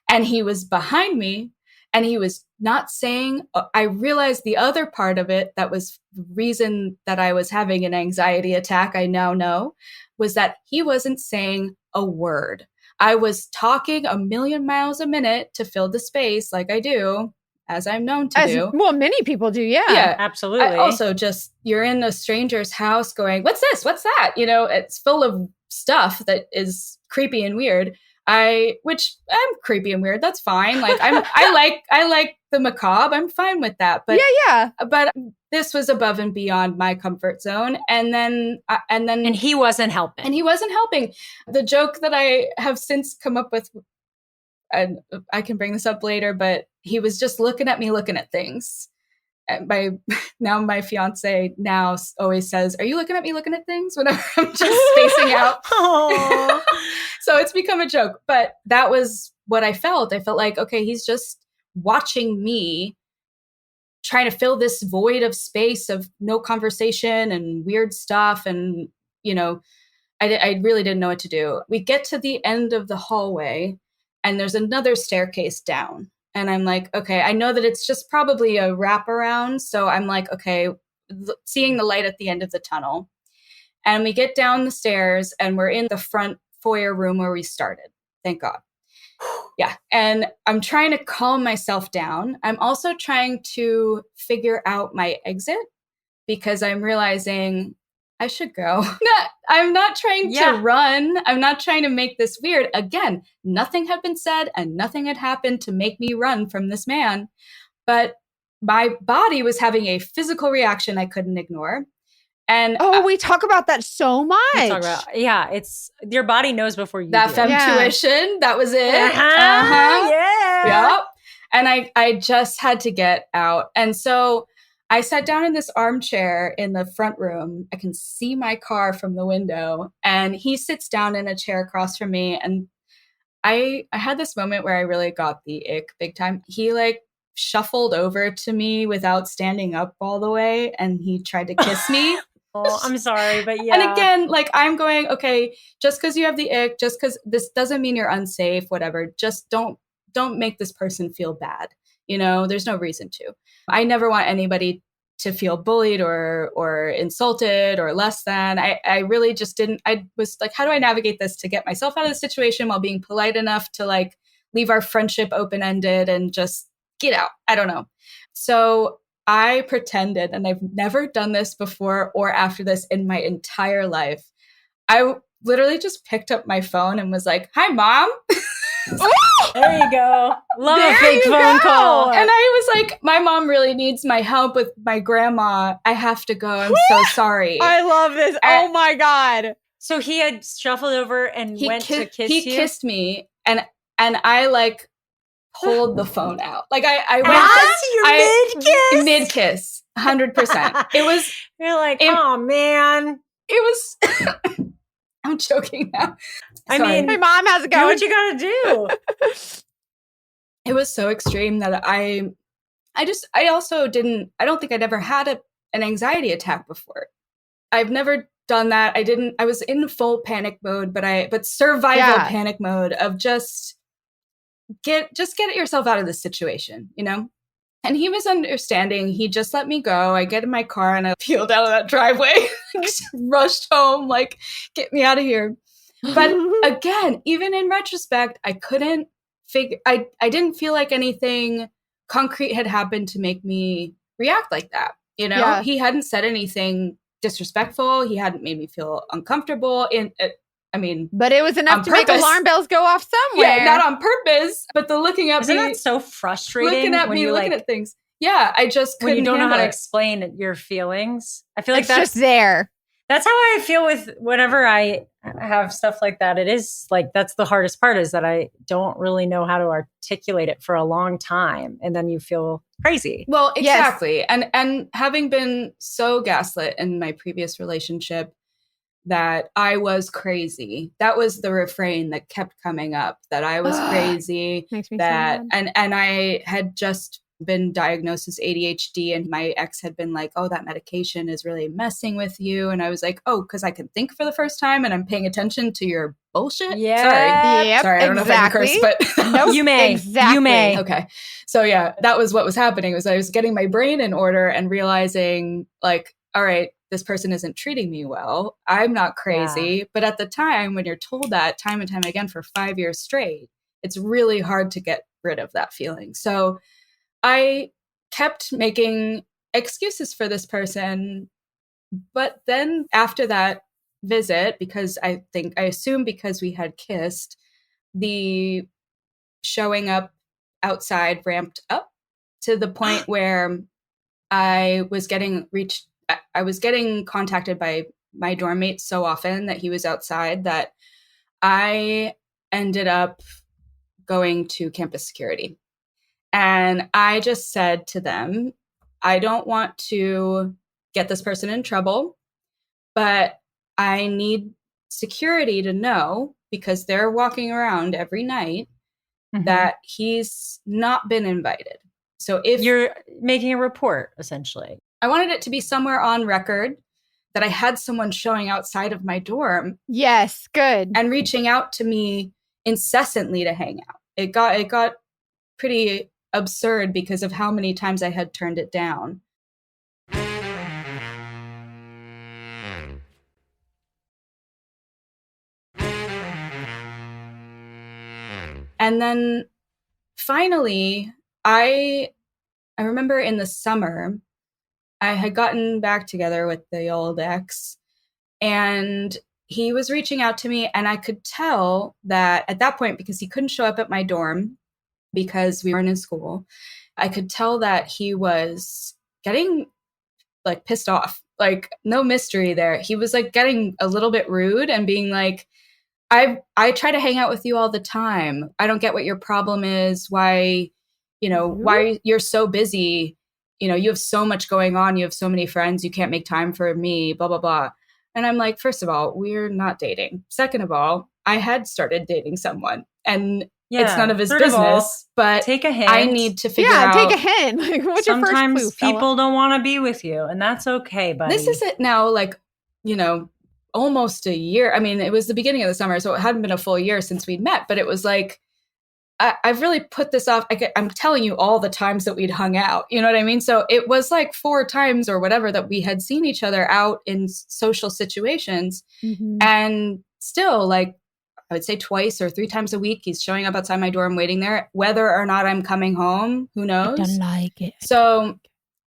And he was behind me, and he was not saying, I realized the other part of it that was the reason that I was having an anxiety attack, I now know, was that he wasn't saying a word. I was talking a million miles a minute to fill the space like I do, as I'm known to do. Well, many people do, yeah. Yeah, absolutely. Also, just you're in a stranger's house going, what's this? What's that? You know, it's full of stuff that is creepy and weird. Which I'm creepy and weird. That's fine. Like I like the macabre. I'm fine with that. But yeah. But this was above and beyond my comfort zone. And he wasn't helping. And he wasn't helping. The joke that I have since come up with, and I can bring this up later, but he was just looking at me, looking at things. And my fiance now always says, "Are you looking at me looking at things?" Whenever I'm just spacing out. So it's become a joke. But that was what I felt. I felt like, okay, he's just watching me trying to fill this void of space of no conversation and weird stuff. And, you know, I really didn't know what to do. We get to the end of the hallway, and there's another staircase down. And I'm like, okay, I know that it's just probably a wraparound. So I'm like, okay, seeing the light at the end of the tunnel. And we get down the stairs, and we're in the front foyer room where we started. Thank God. Yeah. And I'm trying to calm myself down. I'm also trying to figure out my exit, because I'm realizing I should go. I'm not trying to run. I'm not trying to make this weird. Again, nothing had been said and nothing had happened to make me run from this man. But my body was having a physical reaction I couldn't ignore. And we talk about that so much. It's your body knows before you that do. femtuition. That was it. Yeah. Yep. And I just had to get out. And so I sat down in this armchair in the front room. I can see my car from the window, and he sits down in a chair across from me. And I had this moment where I really got the ick big time. He like shuffled over to me without standing up all the way, and he tried to kiss me. Oh, I'm sorry, but yeah. And again, like I'm going, okay, just because you have the ick, just because this doesn't mean you're unsafe, whatever. Just don't make this person feel bad. You know, there's no reason to. I never want anybody to feel bullied or insulted or less than. I really just didn't. I was like, how do I navigate this to get myself out of the situation while being polite enough to like leave our friendship open-ended and just get out? I don't know. So I pretended, and I've never done this before or after this in my entire life. I literally just picked up my phone and was like, "Hi, Mom." There you go. Love There a fake you phone go. call. And I was like, "My mom really needs my help with my grandma. I have to go. I'm so sorry." I love this. Oh my God. So he had shuffled over and went to kiss he you? kissed me, and I like pulled the phone out. Like I went Your mid-kiss? mid-kiss, 100%. It was You're like, it- oh man. it was I'm joking now. I Sorry. mean, My mom has it do going. what you gotta do. It was so extreme that I don't think I'd ever had an anxiety attack before. I've never done that. I was in full panic mode, but survival panic mode of just get yourself out of this situation, you know? And he was understanding. He just let me go. I get in my car and I peeled out of that driveway, just rushed home, like, get me out of here. But again, even in retrospect, I couldn't I didn't feel like anything concrete had happened to make me react like that. You know, Yeah. He hadn't said anything disrespectful. He hadn't made me feel uncomfortable. But it was enough on to make purpose. alarm bells go off somewhere. Yeah, not on purpose, but the looking at Isn't me, that so frustrating? looking at when me, you, looking like, at things. Yeah, I just couldn't when you don't know how to handle it. explain your feelings. I feel like It's just there. that's how I feel with whenever I have stuff like that. It is like, that's the hardest part, is that I don't really know how to articulate it for a long time. And then you feel crazy. Well, Yes. exactly. And having been so gaslit in my previous relationship that I was crazy. That was the refrain that kept coming up, that I was crazy, Makes me that sad. and I had just been diagnosed as ADHD, and my ex had been like, "Oh, that medication is really messing with you." And I was like, "Oh, because I can think for the first time and I'm paying attention to your bullshit." Yeah. Yep, Sorry, I don't know if I can curse, but Nope, You may. exactly. You may. okay. So yeah, that was what was happening. Was I was getting my brain in order and realizing, like, all right, this person isn't treating me well. I'm not crazy. Yeah. But at the time, when you're told that time and time again for 5 years straight, it's really hard to get rid of that feeling. So I kept making excuses for this person. But then after that visit, because I assume because we had kissed, the showing up outside ramped up to the point where I was getting contacted by my dorm mate so often that he was outside that I ended up going to campus security. And I just said to them, I don't want to get this person in trouble, but I need security to know, because they're walking around every night, that he's not been invited. So if You're making a report, essentially. I wanted it to be somewhere on record that I had someone showing outside of my dorm Yes, good. and reaching out to me incessantly to hang out. It got pretty absurd because of how many times I had turned it down. And then finally, I remember in the summer, I had gotten back together with the old ex, and he was reaching out to me, and I could tell that at that point, because he couldn't show up at my dorm because we weren't in school, I could tell that he was getting like pissed off. Like, no mystery there. He was like getting a little bit rude and being like, I try to hang out with you all the time. I don't get what your problem is. Why why you're so busy. You have so much going on. You have so many friends. You can't make time for me, blah, blah, blah. And I'm like, first of all, we're not dating. Second of all, I had started dating someone and it's none of his Third business, of all, but take a hint. I need to figure out. Take a hint. Like, what's your first Sometimes clue, people fella? don't want to be with you, and that's okay, buddy. This is it now, like, almost a year. I mean, it was the beginning of the summer, so it hadn't been a full year since we'd met, but it was like, I've really put this off. I'm telling you all the times that we'd hung out. You know what I mean? So it was like 4 times or whatever that we had seen each other out in social situations. Mm-hmm. And still, like, I would say twice or 3 times a week, he's showing up outside my door. I'm waiting there. Whether or not I'm coming home, who knows? I don't like it. So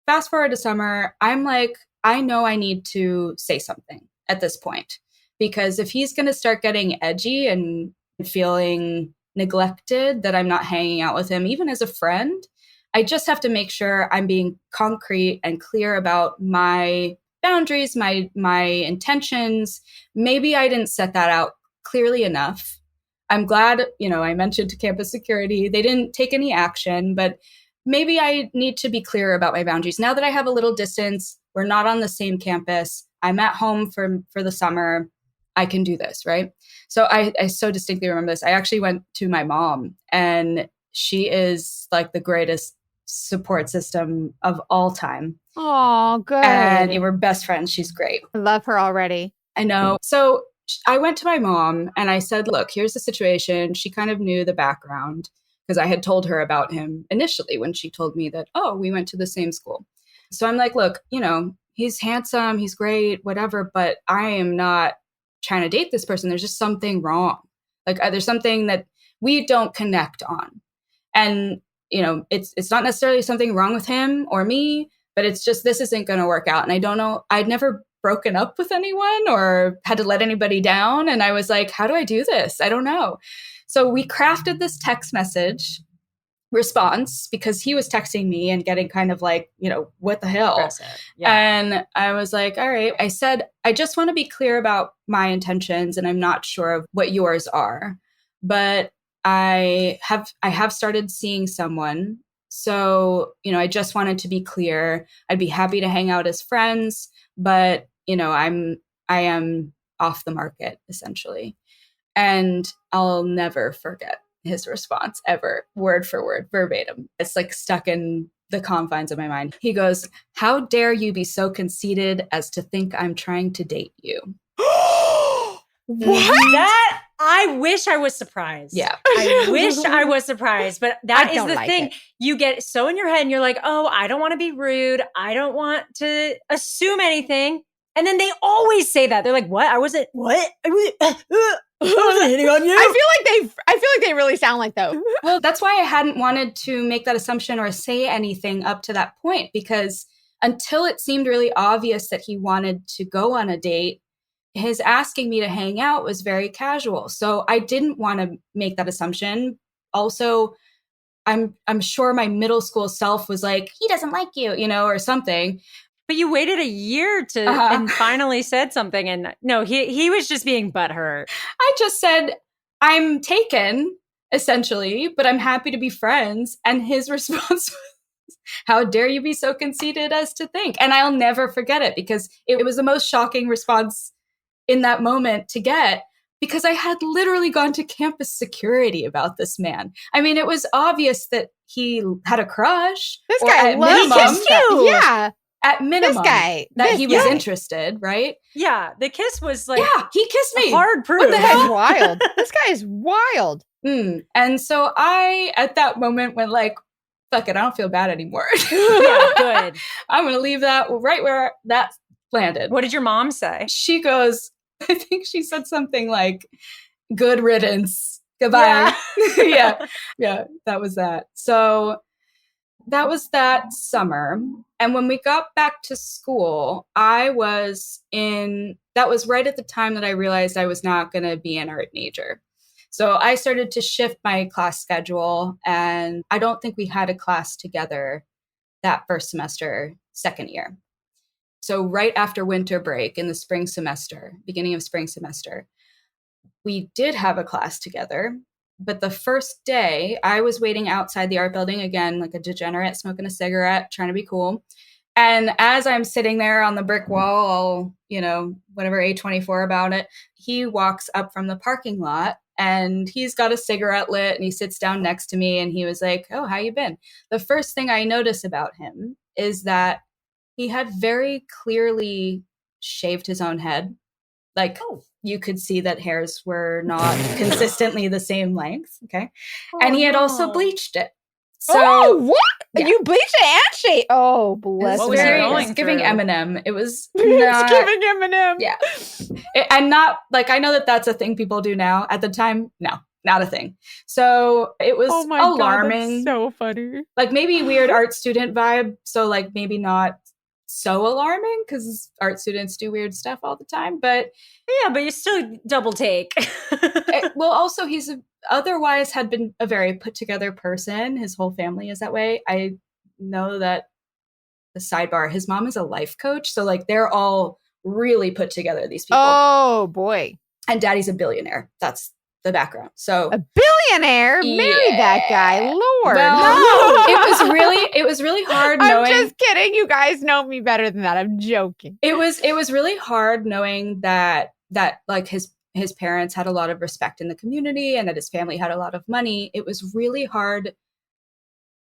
fast forward to summer, I'm like, I know I need to say something at this point. Because if he's going to start getting edgy and feeling neglected, that I'm not hanging out with him, even as a friend, I just have to make sure I'm being concrete and clear about my boundaries, my intentions. Maybe I didn't set that out clearly enough. I'm glad, I mentioned to campus security, they didn't take any action, but maybe I need to be clear about my boundaries. Now that I have a little distance, we're not on the same campus, I'm at home for the summer, I can do this, right? So I so distinctly remember this. I actually went to my mom, and she is like the greatest support system of all time. Oh, good. And we're best friends. She's great. I love her already. I know. So I went to my mom and I said, look, here's the situation. She kind of knew the background because I had told her about him initially when she told me that, oh, we went to the same school. So I'm like, look, he's handsome, he's great, whatever, but I am not trying to date this person. There's just something wrong. Like there's something that we don't connect on. And, it's not necessarily something wrong with him or me, but it's just, this isn't going to work out. And I don't know, I'd never broken up with anyone or had to let anybody down. And I was like, how do I do this? I don't know. So we crafted this text message response because he was texting me and getting kind of like, what the hell? Yeah. And I was like, all right. I said, I just want to be clear about my intentions and I'm not sure of what yours are, but I have started seeing someone. So, I just wanted to be clear. I'd be happy to hang out as friends, but, I am off the market essentially. And I'll never forget his response ever, word for word, verbatim. It's like stuck in the confines of my mind. He goes, how dare you be so conceited as to think I'm trying to date you? What? That I wish I was surprised. Yeah. I wish I was surprised, but that is the thing. It. You get so in your head and you're like, oh, I don't want to be rude. I don't want to assume anything. And then they always say that. They're like, what? I wasn't hitting on you. I feel like they really sound like though. Well, that's why I hadn't wanted to make that assumption or say anything up to that point, because until it seemed really obvious that he wanted to go on a date, his asking me to hang out was very casual. So I didn't want to make that assumption. Also, I'm sure my middle school self was like, he doesn't like you, or something. But you waited a year to and finally said something. And no, he was just being butthurt. I just said, I'm taken, essentially, but I'm happy to be friends. And his response was, how dare you be so conceited as to think? And I'll never forget it because it was the most shocking response in that moment to get, because I had literally gone to campus security about this man. I mean, it was obvious that he had a crush. This guy loves you. Yeah. At minimum, he was interested, right? Yeah, the kiss was like, yeah, he kissed me. Hard proof. What the hell? Wild. This guy is wild. And so I, at that moment, went like, fuck it, I don't feel bad anymore. Yeah, good. I'm going to leave that right where that landed. What did your mom say? She goes, I think she said something like, good riddance. Goodbye. Yeah, that was that. So that was that summer. And when we got back to school, that was right at the time that I realized I was not going to be an art major. So I started to shift my class schedule, and I don't think we had a class together that first semester, second year. So right after winter break in the spring semester, beginning of spring semester, we did have a class together. But the first day, I was waiting outside the art building again, like a degenerate, smoking a cigarette, trying to be cool. And as I'm sitting there on the brick wall, all, whatever A24 about it, he walks up from the parking lot and he's got a cigarette lit and he sits down next to me and he was like, "Oh, how you been?" The first thing I notice about him is that he had very clearly shaved his own head. Like, you could see that hairs were not consistently the same length. Okay. And he had also bleached it. So what? Yeah. You bleached it and shade. Oh, bless. What was he her. going It's giving through? Eminem. It was It's not, giving Eminem. Yeah. And not like, I know that that's a thing people do now. At the time, no, not a thing. So it was Oh my alarming. God, that's so funny. Like maybe weird art student vibe. So like maybe not so alarming because art students do weird stuff all the time. But Yeah, but you still double take. well, also he's otherwise had been a very put together person. His whole family is that way. I know that the sidebar, his mom is a life coach. So like they're all really put together, these people. Oh boy. And daddy's a billionaire. That's the background. So A billionaire? Marry that guy. Lord. well, it was really hard I'm knowing. just kidding. You guys know me better than that. I'm joking. It was really hard knowing that like his parents had a lot of respect in the community and that his family had a lot of money. It was really hard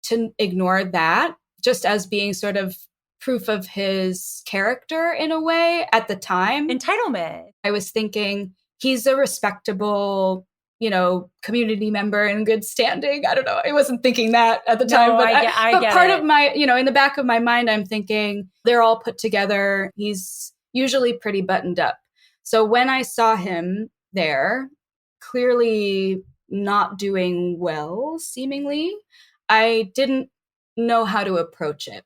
to ignore that just as being sort of proof of his character in a way at the time. Entitlement. I was thinking he's a respectable, community member in good standing. I don't know. I wasn't thinking that at the time, but I get part it. of my, in the back of my mind, I'm thinking they're all put together. He's usually pretty buttoned up. So when I saw him there, clearly not doing well, seemingly, I didn't know how to approach it.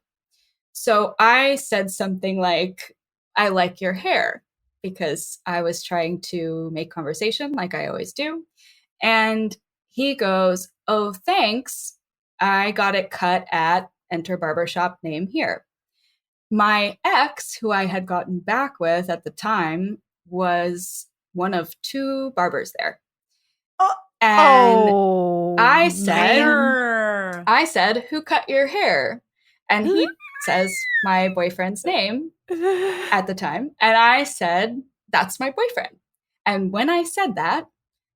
So I said something like, "I like your hair," because I was trying to make conversation like I always do. And he goes, "Oh, thanks. I got it cut at enter barbershop name here." My ex, who I had gotten back with at the time, was one of two barbers there. And I said, "Who cut your hair?" And he says my boyfriend's name at the time. And I said, "That's my boyfriend." And when I said that,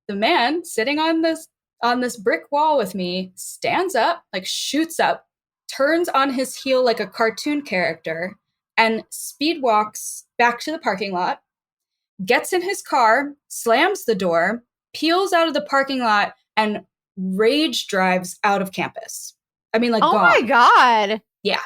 the man sitting on this brick wall with me stands up, like shoots up, turns on his heel like a cartoon character, and speed walks back to the parking lot, gets in his car, slams the door, peels out of the parking lot, and rage drives out of campus. I mean, like, oh gone. my God. Yeah.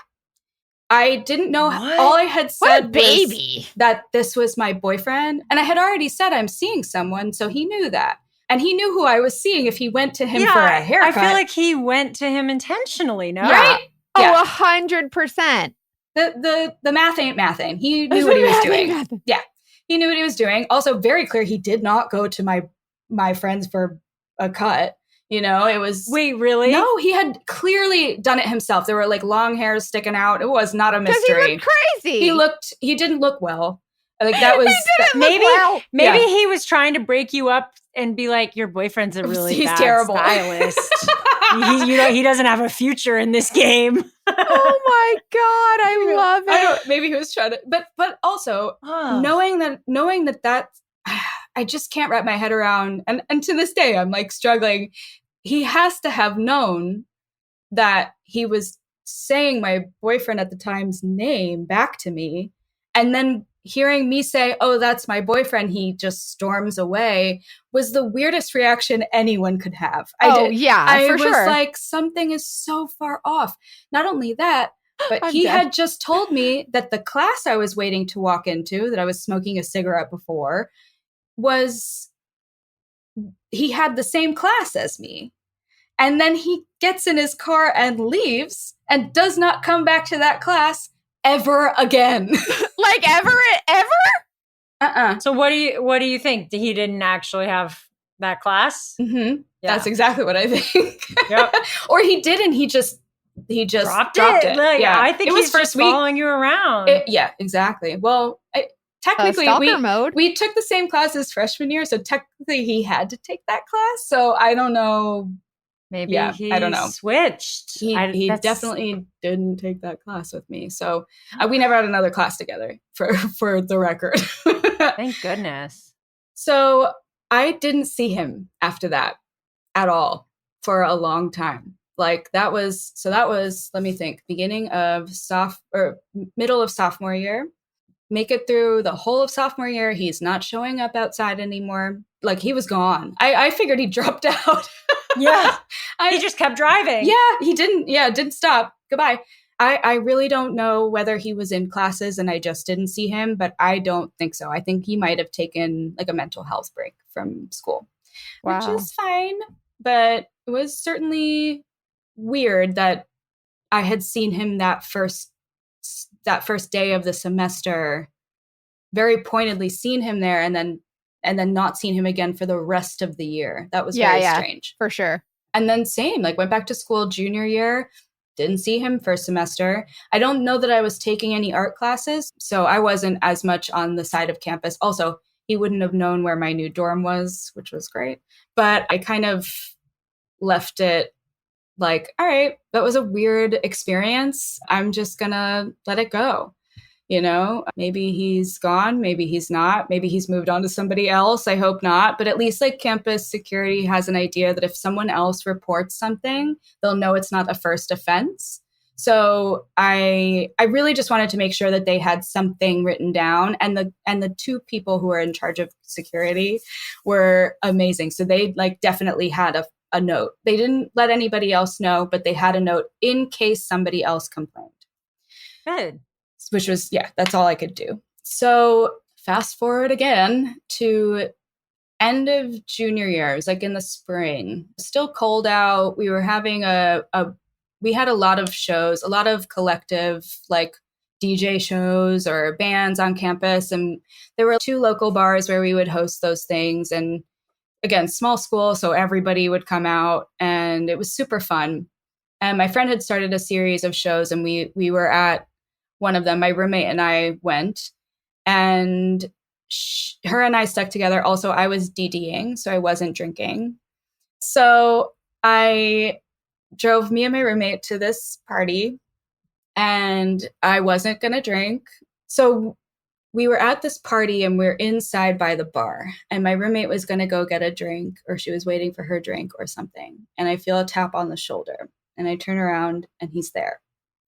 I didn't know. What? All I had What a said baby. was that this was my boyfriend. And I had already said I'm seeing someone, so he knew that. And he knew who I was seeing if he went to him for a haircut. I feel like he went to him intentionally, no? Right? Oh, Yeah. 100%. The math ain't mathing. He knew what he was doing. Yeah. He knew what he was doing. Also, very clear, he did not go to my friends for a cut. It was... Wait, really? No, he had clearly done it himself. There were like long hairs sticking out. It was not a Because mystery. he looked crazy. He didn't look well. Like that was... Maybe well. maybe Yeah. he was trying to break you up and be like, your boyfriend's a really He's bad terrible. stylist. he doesn't have a future in this game. Oh my God. I love I it. don't, maybe he was trying to... But also, knowing that I just can't wrap my head around, and to this day I'm like struggling. He has to have known that he was saying my boyfriend at the time's name back to me, and then hearing me say, "Oh, that's my boyfriend," he just storms away, was the weirdest reaction anyone could have. I was like, something is so far off. Not only that, but I'm he dead. had just told me that the class I was waiting to walk into, that I was smoking a cigarette before, he had the same class as me. And then he gets in his car and leaves and does not come back to that class ever again. Like ever? So what do you think? He didn't actually have that class? Mm-hmm. Yeah. That's exactly what I think. Yep. Or he didn't. He just dropped it. Like, Yeah. I think it was he's first just week. following you around. Yeah, exactly. Well, technically stalker mode. we took the same class as freshman year, so technically he had to take that class. So I don't know. Maybe he I don't know. switched. He definitely didn't take that class with me. So we never had another class together, for the record. Thank goodness. So I didn't see him after that at all for a long time. Like that was, let me think, beginning of middle of sophomore year. Make it through the whole of sophomore year. He's not showing up outside anymore. Like he was gone. I figured he dropped out. Yeah. He just kept driving. Yeah, he didn't stop. Goodbye. I really don't know whether he was in classes and I just didn't see him, but I don't think so. I think he might have taken like a mental health break from school, which is fine. But it was certainly weird that I had seen him that first day of the semester, very pointedly seen him there, and then not seen him again for the rest of the year. That was very strange. For sure. And then same, like went back to school junior year, didn't see him first semester. I don't know that I was taking any art classes, so I wasn't as much on the side of campus. Also, he wouldn't have known where my new dorm was, which was great. But I kind of left it like, all right, that was a weird experience. I'm just gonna let it go. You know, maybe he's gone, maybe he's not, maybe he's moved on to somebody else. I hope not. But at least like campus security has an idea that if someone else reports something, they'll know it's not a first offense. So I really just wanted to make sure that they had something written down, and the two people who are in charge of security were amazing. So they like definitely had a note. They didn't let anybody else know, but they had a note in case somebody else complained. Good. Which was, that's all I could do. So fast forward again to end of junior year. It was like in the spring, still cold out. We were having we had a lot of shows, a lot of collective like DJ shows or bands on campus. And there were 2 local bars where we would host those things. And again, small school, so everybody would come out and it was super fun. And my friend had started a series of shows and we were at one of them. My roommate and I went, and her and I stuck together. Also, I was DDing, so I wasn't drinking. So I drove me and my roommate to this party, and I wasn't going to drink. So we were at this party, and we're inside by the bar, and my roommate was going to go get a drink, or she was waiting for her drink or something. And I feel a tap on the shoulder, and I turn around, and he's there.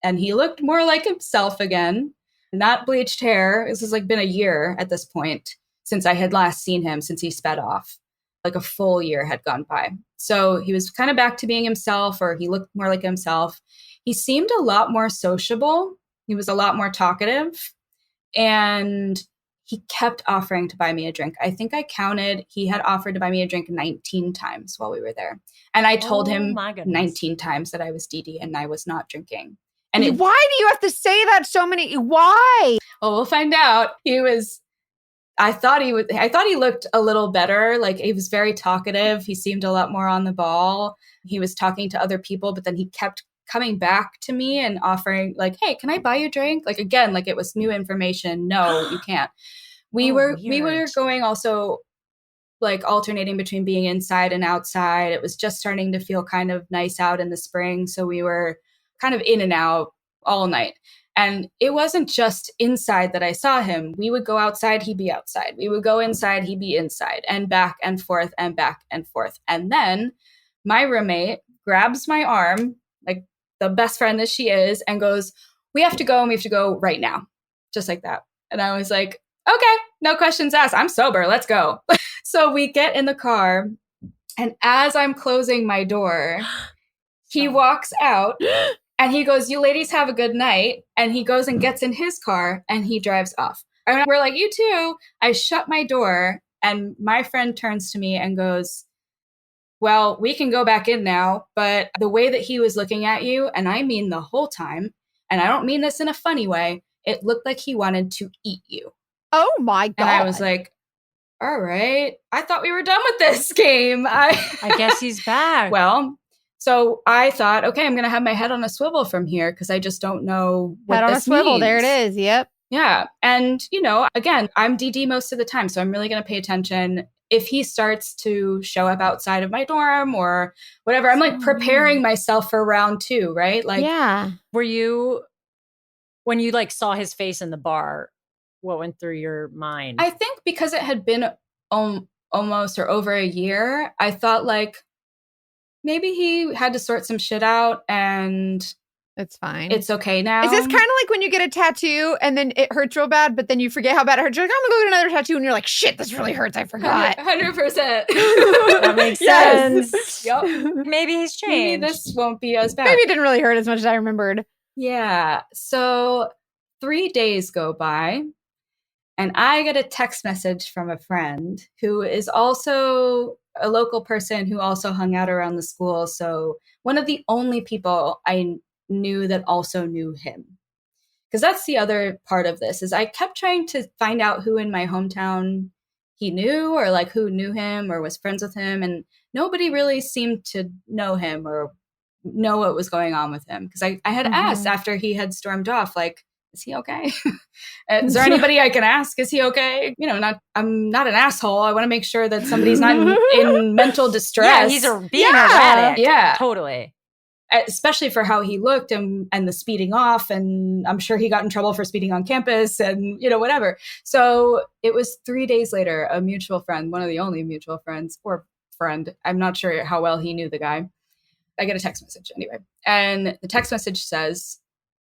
And he looked more like himself again, not bleached hair. This has like been a year at this point since I had last seen him, since he sped off. Like a full year had gone by. So he was kind of back to being himself, or he looked more like himself. He seemed a lot more sociable. He was a lot more talkative. And he kept offering to buy me a drink. I think I counted, he had offered to buy me a drink 19 times while we were there. And I told him 19 times that I was DD and I was not drinking. And why do you have to say that so many? Why? Well, we'll find out. I thought he looked a little better. Like he was very talkative. He seemed a lot more on the ball. He was talking to other people, but then he kept coming back to me and offering like, hey, can I buy you a drink? Like, again, like it was new information. No, you can't. We were going also like alternating between being inside and outside. It was just starting to feel kind of nice out in the spring. So we were kind of in and out all night. And it wasn't just inside that I saw him. We would go outside, he'd be outside. We would go inside, he'd be inside, and back and forth and back and forth. And then my roommate grabs my arm, like the best friend that she is, and goes, we have to go, and we have to go right now. Just like that. And I was like, okay, no questions asked. I'm sober. Let's go. So we get in the car, and as I'm closing my door, he walks out. And he goes, you ladies have a good night. And he goes and gets in his car and he drives off. And we're like, you too. I shut my door and my friend turns to me and goes, well, we can go back in now. But the way that he was looking at you, and I mean the whole time, and I don't mean this in a funny way, it looked like he wanted to eat you. Oh my God. And I was like, all right, I thought we were done with this game. I guess he's back. Well, so I thought, okay, I'm going to have my head on a swivel from here because I just don't know what head on this a swivel. means. There it is. Yep. Yeah. And, again, I'm DD most of the time, so I'm really going to pay attention. If he starts to show up outside of my dorm or whatever, I'm like preparing myself for round 2, right? Like, yeah. Were you, when you like saw his face in the bar, what went through your mind? I think because it had been almost or over a year, I thought like maybe he had to sort some shit out and It's fine. it's okay now. Is this kind of like when you get a tattoo and then it hurts real bad, but then you forget how bad it hurts? You're like, I'm gonna go get another tattoo, and you're like, shit, this really hurts. I forgot. 100%. That makes Yes. sense. Yep. Maybe he's Maybe changed. this won't be as bad. Maybe it didn't really hurt as much as I remembered. Yeah. So 3 days go by, and I get a text message from a friend who is also a local person who also hung out around the school. So one of the only people I knew that also knew him. Because that's the other part of this, is I kept trying to find out who in my hometown he knew, or like who knew him or was friends with him. And nobody really seemed to know him or know what was going on with him. Because I had asked after he had stormed off, like, is he okay? Is there anybody I can ask? Is he okay? I'm not an asshole. I want to make sure that somebody's not in mental distress. Yeah, he's being erratic. Yeah. Totally. Especially for how he looked and the speeding off. And I'm sure he got in trouble for speeding on campus and, whatever. So it was 3 days later, a mutual friend, one of the only mutual friends or friend, I'm not sure how well he knew the guy. I get a text message anyway. And the text message says,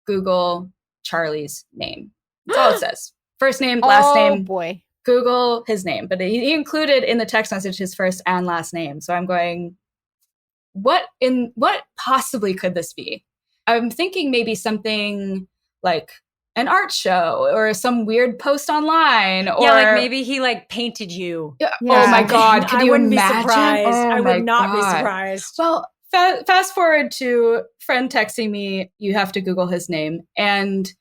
Google Charlie's name. That's all it says. First name, last name. Oh, boy. Google his name. But he included in the text message his first and last name. So I'm going, what possibly could this be? I'm thinking maybe something like an art show or some weird post online, or like maybe he like painted you. Yeah. Oh my God. Could I you wouldn't imagine? be surprised. Oh I would not be God. surprised. Well, fast forward to friend texting me, you have to Google his name. And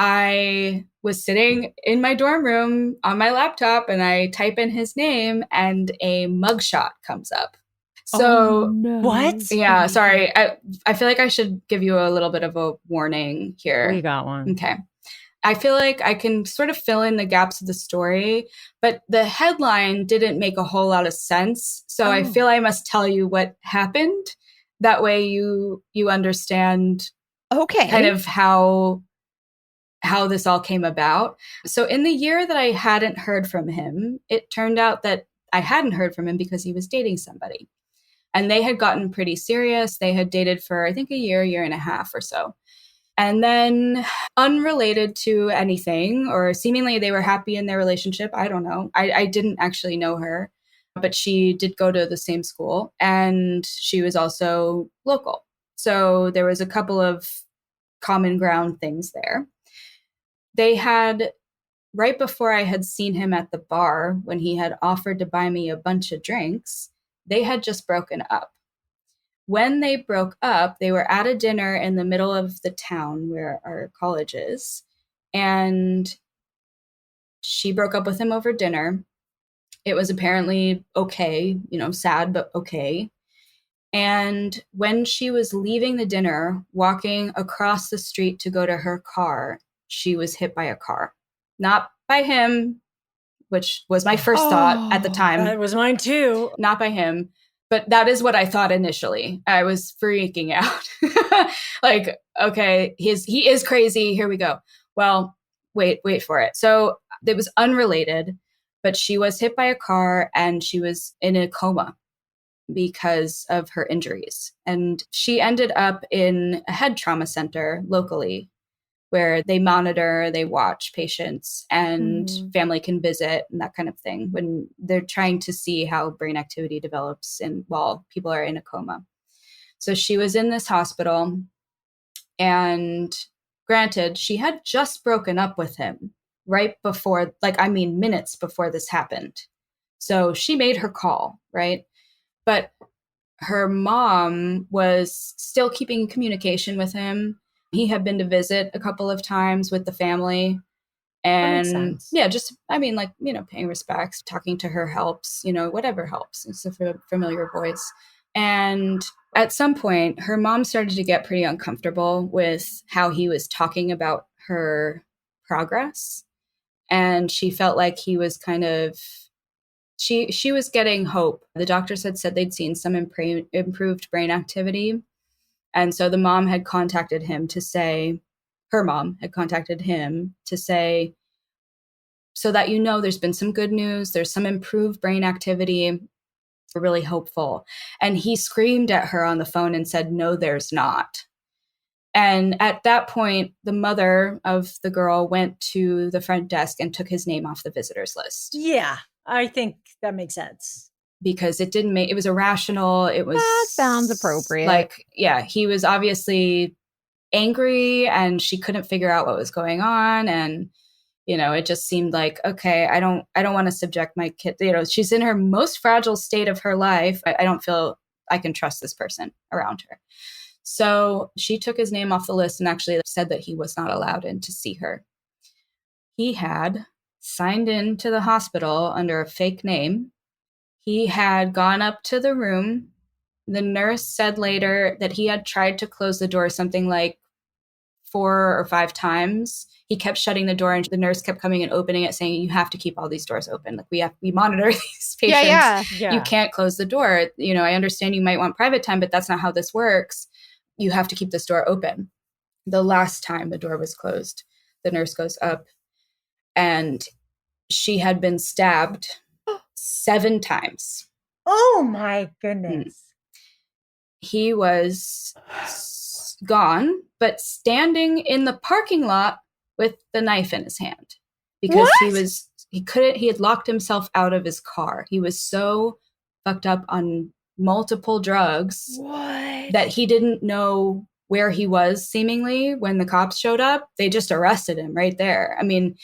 I was sitting in my dorm room on my laptop and I type in his name and a mugshot comes up. So what? Yeah, sorry. I feel like I should give you a little bit of a warning here. We got one. Okay. I feel like I can sort of fill in the gaps of the story, but the headline didn't make a whole lot of sense. So I feel I must tell you what happened. That way you understand kind of how this all came about. So in the year that I hadn't heard from him, it turned out that I hadn't heard from him because he was dating somebody. And they had gotten pretty serious. They had dated for, I think, a year and a half or so. And then, unrelated to anything, or seemingly they were happy in their relationship. I don't know. I didn't actually know her, but she did go to the same school and she was also local. So there was a couple of common ground things there. They had, right before I had seen him at the bar, when he had offered to buy me a bunch of drinks, they had just broken up. When they broke up, they were at a dinner in the middle of the town where our college is. And she broke up with him over dinner. It was apparently okay, sad, but okay. And when she was leaving the dinner, walking across the street to go to her car, she was hit by a car. Not by him, which was my first thought at the time. That was mine too. Not by him. But that is what I thought initially. I was freaking out. Like, okay, he is crazy. Here we go. Well, wait for it. So it was unrelated, but she was hit by a car and she was in a coma because of her injuries. And she ended up in a head trauma center locally where they monitor, they watch patients, and family can visit and that kind of thing when they're trying to see how brain activity develops while people are in a coma. So she was in this hospital, and granted, she had just broken up with him right before, minutes before this happened. So she made her call, right? But her mom was still keeping communication with him. He had been to visit a couple of times with the family. And paying respects, talking to her helps, whatever helps. It's a familiar voice. And at some point, her mom started to get pretty uncomfortable with how he was talking about her progress. And she felt like he was kind of, she was getting hope. The doctors had said they'd seen some improved brain activity. And so the mom had contacted him to say, her mom had contacted him to say, so that you know there's been some good news, there's some improved brain activity, we're really hopeful. And he screamed at her on the phone and said, no, there's not. And at that point, the mother of the girl went to the front desk and took his name off the visitors list. Yeah, I think that makes sense. Because it didn't make, it was irrational. It was. That sounds appropriate. Like, yeah, he was obviously angry and she couldn't figure out what was going on. And, you know, it just seemed like, okay, I don't want to subject my kid, you know, she's in her most fragile state of her life. I don't feel I can trust this person around her. So she took his name off the list and actually said that he was not allowed in to see her. He had signed in to the hospital under a fake name. He had gone up to the room. The nurse said later that he had tried to close the door something like 4 or 5 times. He kept shutting the door and the nurse kept coming and opening it, saying, you have to keep all these doors open. Like we monitor these patients. Yeah. You can't close the door. You know, I understand you might want private time, but that's not how this works. You have to keep this door open. The last time the door was closed, the nurse goes up and she had been stabbed 7 times. Oh my goodness. He was gone, but standing in the parking lot with the knife in his hand because he had locked himself out of his car. He was so fucked up on multiple drugs that he didn't know where he was seemingly when the cops showed up. They just arrested him right there. I mean,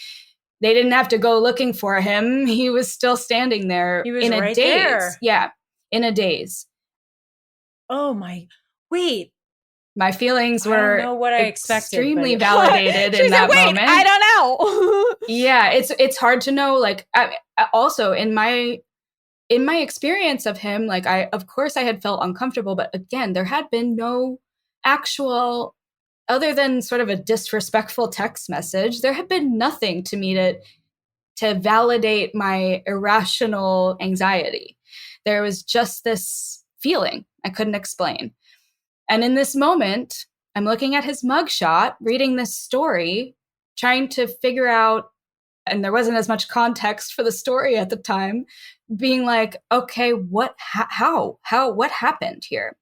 they didn't have to go looking for him. He was still standing there. He was in a right daze. there. Yeah, in a daze. Oh my, wait. My feelings I were don't know what I expected, extremely but- validated in that moment. I don't know. Yeah, it's hard to know. Like, also in my experience of him, like of course I had felt uncomfortable, but again, there had been no actual, other than sort of a disrespectful text message, there had been nothing to me to validate my irrational anxiety. There was just this feeling I couldn't explain. And in this moment, I'm looking at his mugshot, reading this story, trying to figure out, and there wasn't as much context for the story at the time, being like, okay, what happened here?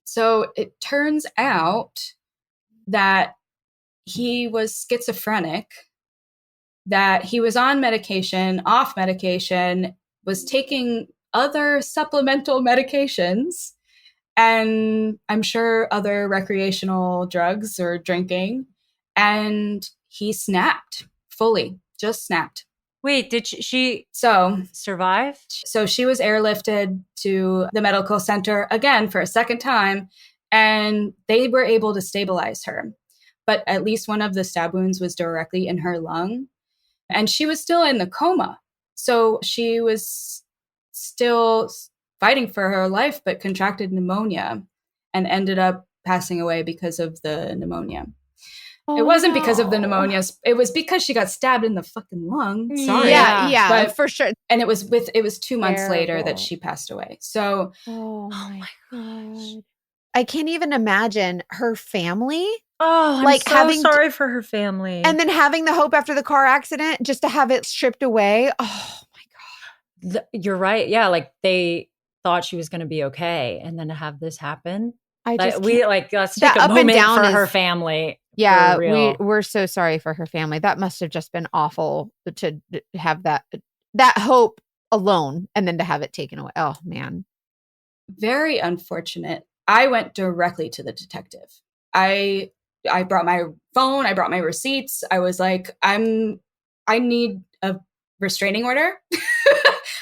So it turns out that he was schizophrenic, that he was on medication, off medication, was taking other supplemental medications, and I'm sure other recreational drugs or drinking. And he snapped fully, just snapped. Wait, did she So survive? So she was airlifted to the medical center again for a second time, and they were able to stabilize her. But at least one of the stab wounds was directly in her lung, and she was still in the coma. So she was still fighting for her life, but contracted pneumonia and ended up passing away because of the pneumonia. It wasn't because of the pneumonia. It was because she got stabbed in the fucking lung. Sorry. Yeah, But for sure. And it was 2 months later Terrible. that she passed away. So, Oh my God. I can't even imagine her family. Oh, I'm Like so having to- sorry for her family. And then having the hope after the car accident just to have it stripped away. Oh my God. You're right. Yeah, like they thought she was going to be okay, and then to have this happen. I just Let's That take a up and moment down for is- her family. yeah, for real. we're so sorry for her family. That must have just been awful to have that hope alone and then to have it taken away. Oh man. very unfortunate. I went directly to the detective. I brought my phone, I brought my receipts. I was like, I need a restraining order.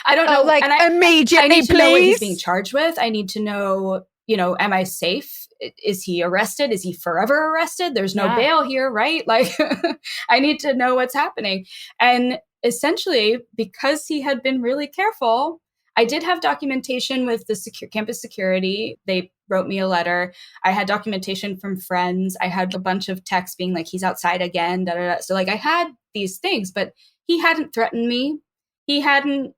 I don't know. Oh, like immediately, I need to know what he's please. being charged with. I need to know, am I safe? Is he arrested? Is he forever arrested? There's no Yeah. bail here, right? Like, I need to know what's happening. And essentially, because he had been really careful, I did have documentation with the campus security. They wrote me a letter. I had documentation from friends. I had a bunch of texts being like, he's outside again. Da, da, da. So like I had these things, but he hadn't threatened me. He hadn't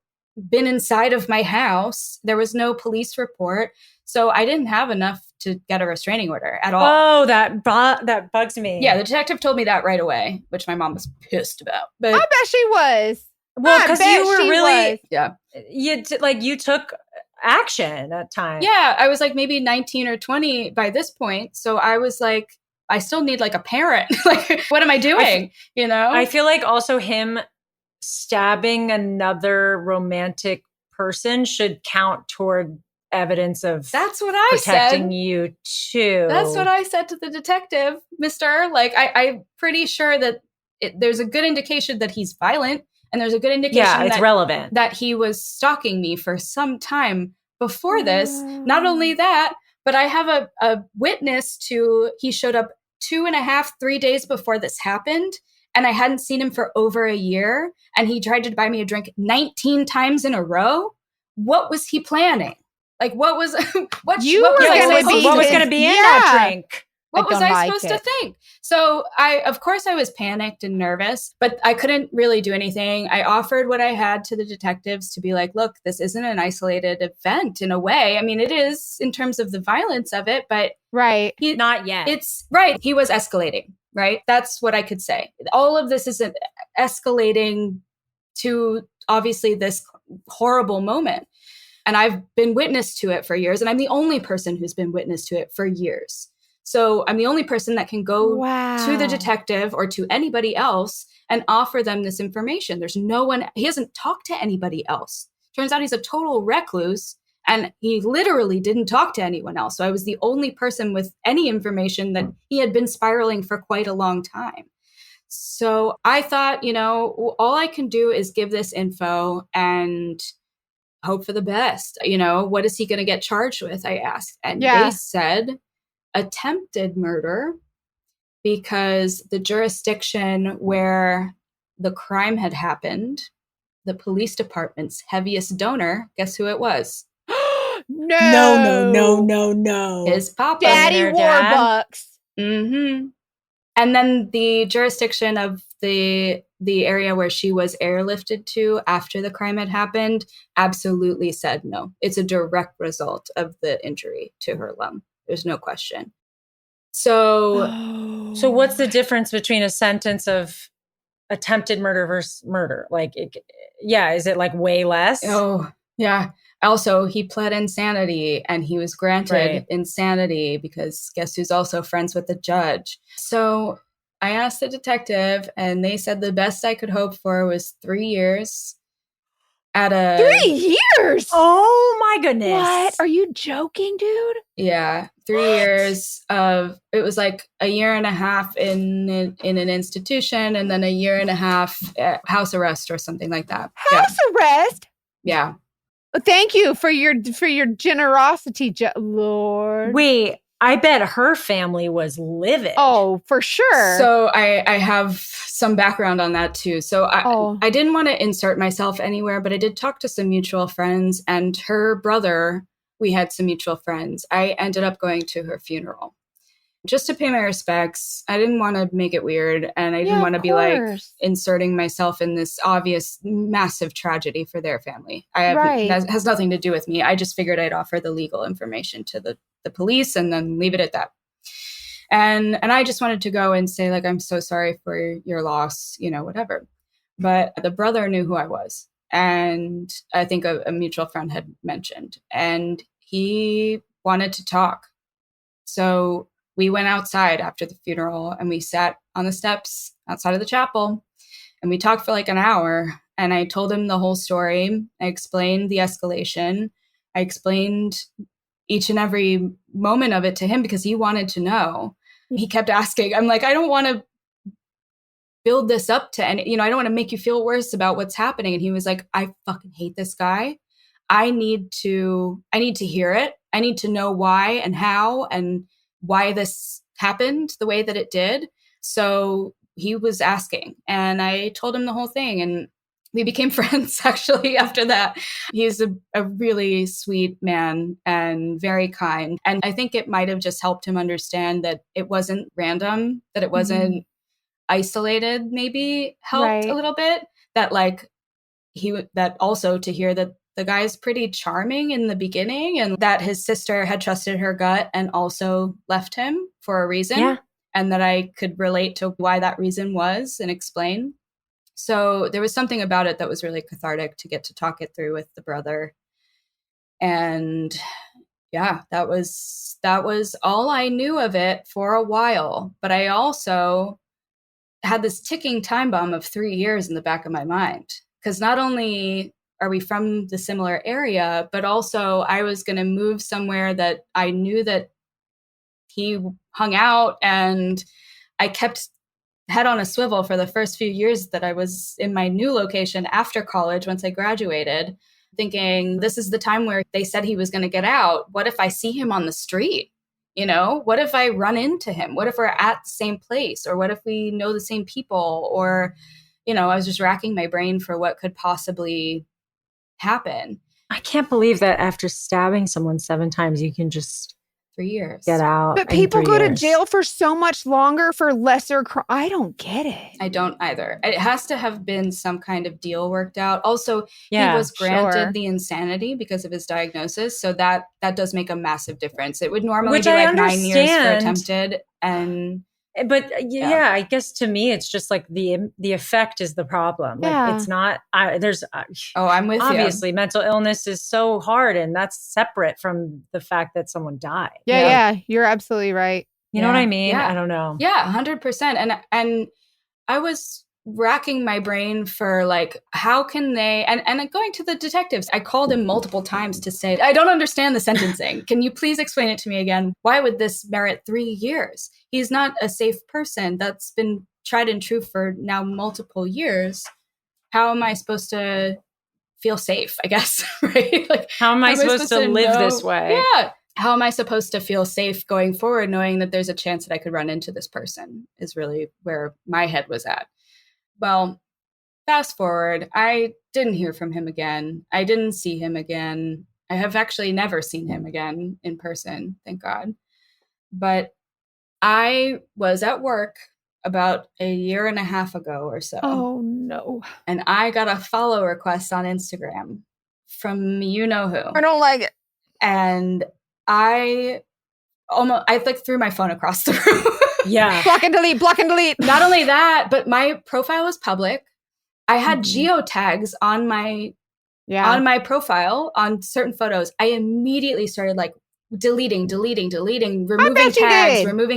been inside of my house. There was no police report. So I didn't have enough to get a restraining order at all. Oh, that bugs me. Yeah, the detective told me that right away, which my mom was pissed about. But I bet she was. Well, I because bet you were she really, was. yeah. you took action at time. Yeah, I was like maybe 19 or 20 by this point. So I was like, I still need like a parent. Like, what am I doing? You know? I feel like also him stabbing another romantic person should count toward evidence of That's what I protecting said. you too. That's what I said to the detective, mister. Like, I'm pretty sure that there's a good indication that he's violent. And there's a good indication it's relevant. that he was stalking me for some time before this. Not only that, but I have a witness to, he showed up 2.5, 3 days before this happened. And I hadn't seen him for over a year. And he tried to buy me a drink 19 times in a row. What was he planning? Like, what was what was going to be in that drink? What was I supposed to think? So of course I was panicked and nervous, but I couldn't really do anything. I offered what I had to the detectives to be like, look, this isn't an isolated event in a way. I mean, it is in terms of the violence of it, but right. Not yet. It's right. He was escalating, right? That's what I could say. All of this is escalating to obviously this horrible moment. And I've been witness to it for years. And I'm the only person who's been witness to it for years. So I'm the only person that can go to the detective or to anybody else and offer them this information. There's no one, he hasn't talked to anybody else. Turns out he's a total recluse and he literally didn't talk to anyone else. So I was the only person with any information that he had been spiraling for quite a long time. So I thought, all I can do is give this info and hope for the best. What is he going to get charged with? I asked. And they said attempted murder because the jurisdiction where the crime had happened, the police department's heaviest donor, guess who it was? No. His papa. Daddy Warbucks. Mm-hmm. And then the jurisdiction of the area where she was airlifted to after the crime had happened absolutely said no. It's a direct result of the injury to her lung. There's no question. So what's the difference between a sentence of attempted murder versus murder? Like, is it like way less? Oh, yeah. Also, he pled insanity and he was granted insanity because guess who's also friends with the judge? So I asked the detective and they said the best I could hope for was 3 years. 3 years? Oh my goodness. What? Are you joking, dude? Yeah. 3 years of, it was like a year and a half in an institution and then a year and a half house arrest or something like that. House arrest? Yeah. Thank you for your generosity, Lord. Wait, I bet her family was livid. Oh, for sure. So I have some background on that too. So I didn't want to insert myself anywhere, but I did talk to some mutual friends and her brother, we had some mutual friends. I ended up going to her funeral just to pay my respects. I didn't want to make it weird. And I didn't want to be like inserting myself in this obvious massive tragedy for their family. That has nothing to do with me. I just figured I'd offer the legal information to the police and then leave it at that. And I just wanted to go and say, like, I'm so sorry for your loss, whatever. But the brother knew who I was. And I think a mutual friend had mentioned, and he wanted to talk. So we went outside after the funeral and we sat on the steps outside of the chapel and we talked for like an hour. And I told him the whole story. I explained the escalation. I explained each and every moment of it to him because he wanted to know. He kept asking. I'm like, I don't want to build this up to any, I don't want to make you feel worse about what's happening. And he was like, I fucking hate this guy. I need to hear it. I need to know why and how and why this happened the way that it did. So he was asking and I told him the whole thing. And we became friends actually after that. He's a really sweet man and very kind. And I think it might have just helped him understand that it wasn't random, that it wasn't isolated, maybe helped a little bit. That like that also to hear that the guy's pretty charming in the beginning and that his sister had trusted her gut and also left him for a reason. Yeah. And that I could relate to why that reason was and explain. So there was something about it that was really cathartic to get to talk it through with the brother. And yeah, that was all I knew of it for a while. But I also had this ticking time bomb of 3 years in the back of my mind. Because not only are we from the similar area, but also I was going to move somewhere that I knew that he hung out, and I kept head on a swivel for the first few years that I was in my new location after college, once I graduated, thinking this is the time where they said he was going to get out. What if I see him on the street? You know, what if I run into him? What if we're at the same place? Or what if we know the same people? Or, you know, I was just racking my brain for what could possibly happen. I can't believe that after stabbing someone 7 times, you can just 3 years. get out. But in people 3 go to years. jail for so much longer for lesser I don't get it. I don't either. It has to have been some kind of deal worked out. Also, Yeah, he was granted sure. the insanity because of his diagnosis. So that does make a massive difference. It would normally Which be I like 9 years for understand. attempted. And But yeah, I guess to me, it's just like the effect is the problem. Like Yeah. it's not, there's I'm with obviously mental illness is so hard, and that's separate from the fact that someone died. Yeah, you're absolutely right. You know what I mean? Yeah. I don't know. you. Yeah, 100%. And I was racking my brain for like, how can they, and going to the detectives, I called him multiple times to say, I don't understand the sentencing. Can you please explain it to me again? Why would this merit 3 years? He's not a safe person. That's been tried and true for now multiple years. How am I supposed to feel safe, I guess, right? Like, How am I supposed to live this way? Yeah. How am I supposed to feel safe going forward, knowing that there's a chance that I could run into this person is really where my head was at. Well, fast forward, I didn't hear from him again. I didn't see him again. I have actually never seen him again in person, thank God. But I was at work about a year and a half ago or so. Oh, no. And I got a follow request on Instagram from you know who. I don't like it. And I like threw my phone across the room. Yeah. Block and delete, block and delete. Not only that, but my profile was public. I had geotags on my profile on certain photos. I immediately started like deleting, removing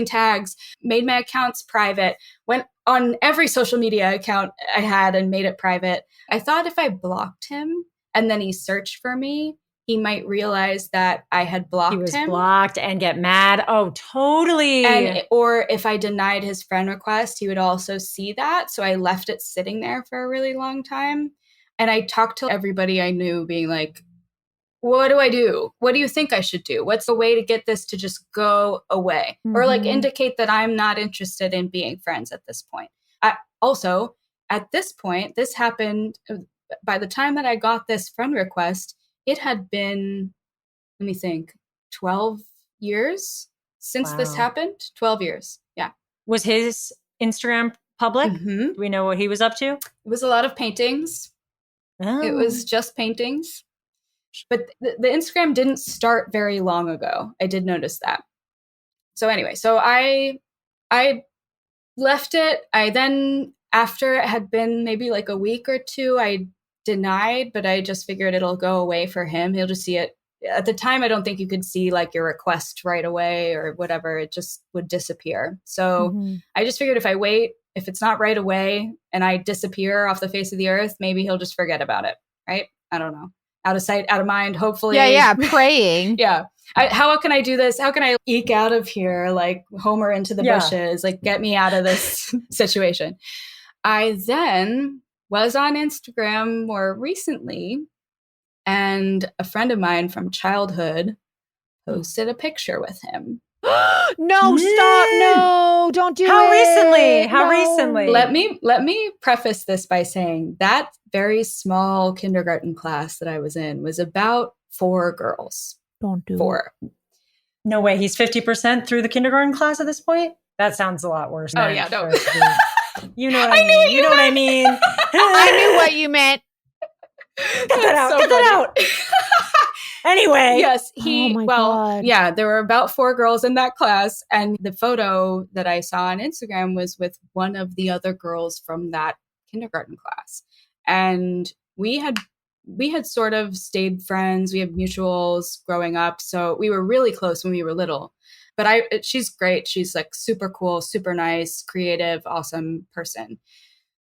tags, made my accounts private, went on every social media account I had and made it private. I thought if I blocked him and then he searched for me, he might realize that I had blocked him. He was blocked and get mad. Oh, totally. Or if I denied his friend request, he would also see that. So I left it sitting there for a really long time. And I talked to everybody I knew being like, what do I do? What do you think I should do? What's the way to get this to just go away? Or like indicate that I'm not interested in being friends at this point. Also, at this point, this happened by the time that I got this friend request, it had been, let me think, 12 years since this happened. 12 years. Yeah. Was his Instagram public? Mm-hmm. Do we know what he was up to? It was a lot of paintings. Oh. It was just paintings. But the Instagram didn't start very long ago. I did notice that. So anyway, so I left it. I then, after it had been maybe like a week or two, I denied, but I just figured it'll go away for him. He'll just see it. At the time, I don't think you could see like your request right away or whatever. It just would disappear. So I just figured if I wait, if it's not right away and I disappear off the face of the earth, maybe he'll just forget about it. Right? I don't know. Out of sight, out of mind, hopefully. Yeah, praying. Yeah. How can I do this? How can I eke out of here? Like Homer into the bushes, like get me out of this situation. I then was on Instagram more recently, and a friend of mine from childhood posted a picture with him. No, stop. No, don't do How it. recently? How No. recently? Let me preface this by saying that very small kindergarten class that I was in was about 4 girls. Don't do it. 4. No way. He's 50% through the kindergarten class at this point? That sounds a lot worse. Oh, than yeah, no. for it to be- You know what I mean. You know what I mean. I knew what you meant. Cut that out. Cut that out. Anyway. Yes, Oh my God. yeah, there were about 4 girls in that class, and the photo that I saw on Instagram was with one of the other girls from that kindergarten class. And we had sort of stayed friends. We had mutuals growing up, so we were really close when we were little. But she's great. She's like super cool, super nice, creative, awesome person.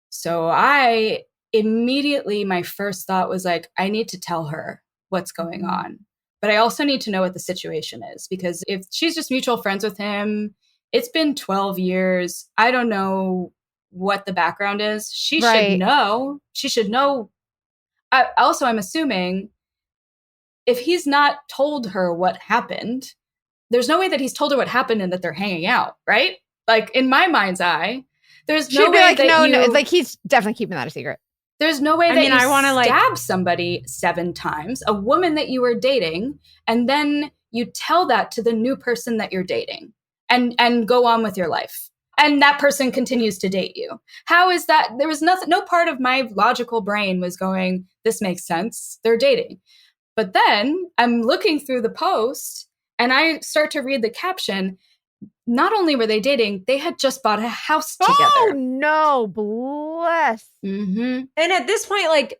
So I immediately, my first thought was like, I need to tell her what's going on. But I also need to know what the situation is, because if she's just mutual friends with him, it's been 12 years. I don't know what the background is. She should know. She should know. I'm assuming if he's not told her what happened, there's no way that he's told her what happened and that they're hanging out, right? Like in my mind's eye, there's no She'd be way like, that no, you, like he's definitely keeping that a secret. there's no way I that mean, you I wanna, like- stab somebody 7 times, a woman that you were dating, and then you tell that to the new person that you're dating and go on with your life. And that person continues to date you. How is that? There was nothing, no part of my logical brain was going, this makes sense. They're dating. But then I'm looking through the post and I start to read the caption. Not only were they dating, they had just bought a house together. Oh no, bless. Mm-hmm. And at this point, like,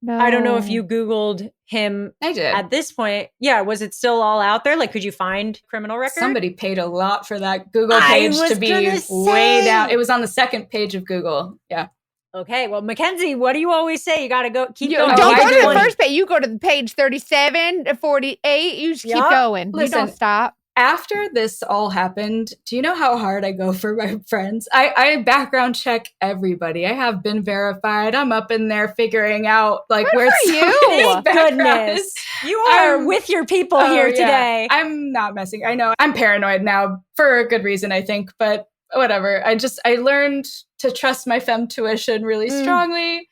No. I don't know if you Googled him I did. at this point. Yeah. Was it still all out there? Like, could you find criminal record? Somebody paid a lot for that Google I page was to be gonna way say. down. It was on the second page of Google. Yeah. Okay. Well, Mackenzie, what do you always say? You got to go keep You going. don't I go to do. the first page. You go to the page 37 to 48. You just keep Yup. going. You Listen, don't stop. After this all happened, do you know how hard I go for my friends? I background check everybody. I have been verified. I'm up in there figuring out like Good where for you. somebody's background Goodness. is. You are I'm- with your people Oh, here yeah. today. I'm not messing. I know I'm paranoid now for a good reason, I think, but whatever. I learned to trust my femtuition really strongly.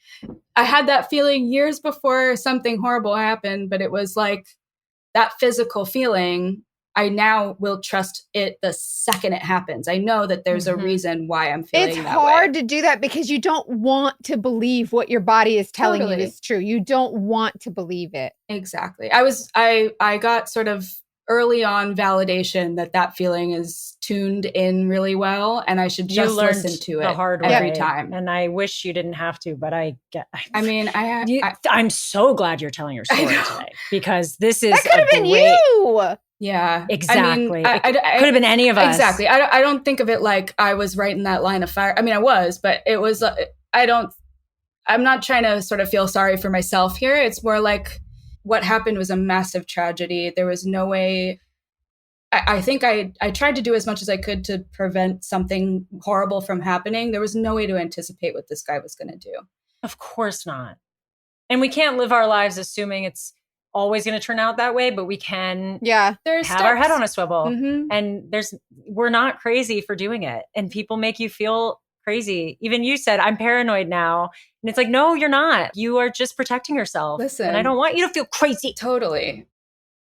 I had that feeling years before something horrible happened, but it was like that physical feeling. I now will trust it the second it happens. I know that there's a reason why I'm feeling It's that hard way. to do that because you don't want to believe what your body is telling Totally. you is true. You don't want to believe it. Exactly. I got sort of early on validation that feeling is tuned in really well, and I should You just learned listen to the it hard every way, time. and I wish you didn't have to, but I get. I mean, I'm so glad you're telling your story today, because this is That could have been you. yeah, Exactly. I mean, It could have been any of us. Exactly. I don't think of it like I was right in that line of fire. I mean, I was, but it was. I'm not trying to sort of feel sorry for myself here. It's more like what happened was a massive tragedy. There was no way. I think I tried to do as much as I could to prevent something horrible from happening. There was no way to anticipate what this guy was going to do. Of course not. And we can't live our lives assuming it's always going to turn out that way, but we can Yeah. There's have our head on a swivel. Mhm. And we're not crazy for doing it. And people make you feel crazy. Even you said, I'm paranoid now. And it's like, no, you're not. You are just protecting yourself. Listen. And I don't want you to feel crazy. Totally.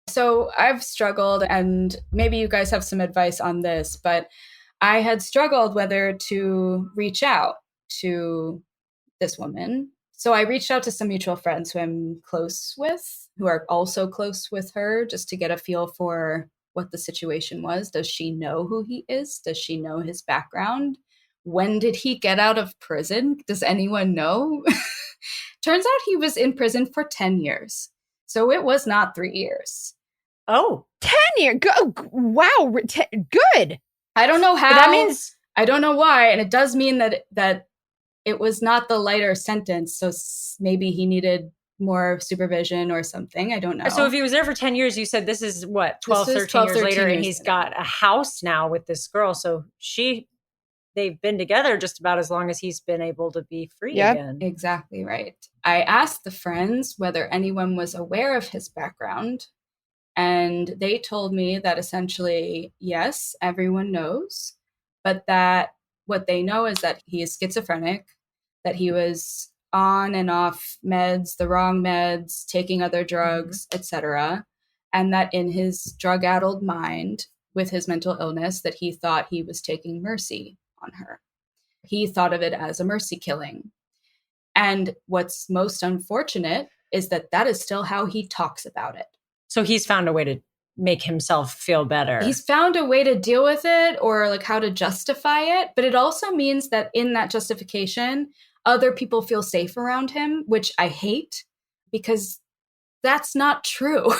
So I've struggled, and maybe you guys have some advice on this, but I had struggled whether to reach out to this woman. So I reached out to some mutual friends who I'm close with, who are also close with her, just to get a feel for what the situation was. Does she know who he is? Does she know his background? When did he get out of prison? Does anyone know? Turns out he was in prison for 10 years. So it was not 3 years. Oh, 10 years. Wow. Good. I don't know how. but that means I don't know why. And it does mean that it was not the lighter sentence. So maybe he needed more supervision or something. I don't know. so. If he was there for 10 years, you said this is what, 12, This is 13 12, years 13 later, and years he's later. got a house now with this girl. So they've been together just about as long as he's been able to be free Yep. again. Exactly right. I asked the friends whether anyone was aware of his background. And they told me that essentially, yes, everyone knows, but that what they know is that he is schizophrenic, that he was on and off meds, the wrong meds, taking other drugs, etc. And that in his drug-addled mind, with his mental illness, that he thought he was taking mercy on her. He thought of it as a mercy killing. And what's most unfortunate is that that is still how he talks about it. So he's found a way to make himself feel better. He's found a way to deal with it, or like how to justify it. But it also means that in that justification, other people feel safe around him, which I hate, because that's not true.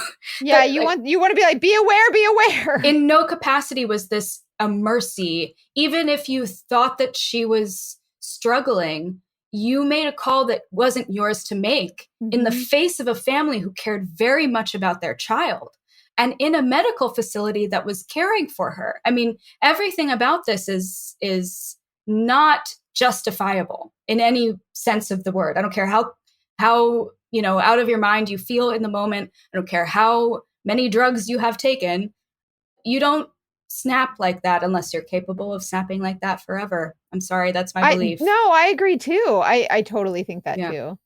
Yeah, That, you want to be like, be aware. In no capacity was this a mercy. Even if you thought that she was struggling, you made a call that wasn't yours to make in the face of a family who cared very much about their child, and in a medical facility that was caring for her. I mean, everything about this is not justifiable in any sense of the word. I don't care how out of your mind you feel in the moment. I don't care how many drugs you have taken. You don't snap like that unless you're capable of snapping like that forever. I'm sorry, that's my belief. I agree too. I totally think that too.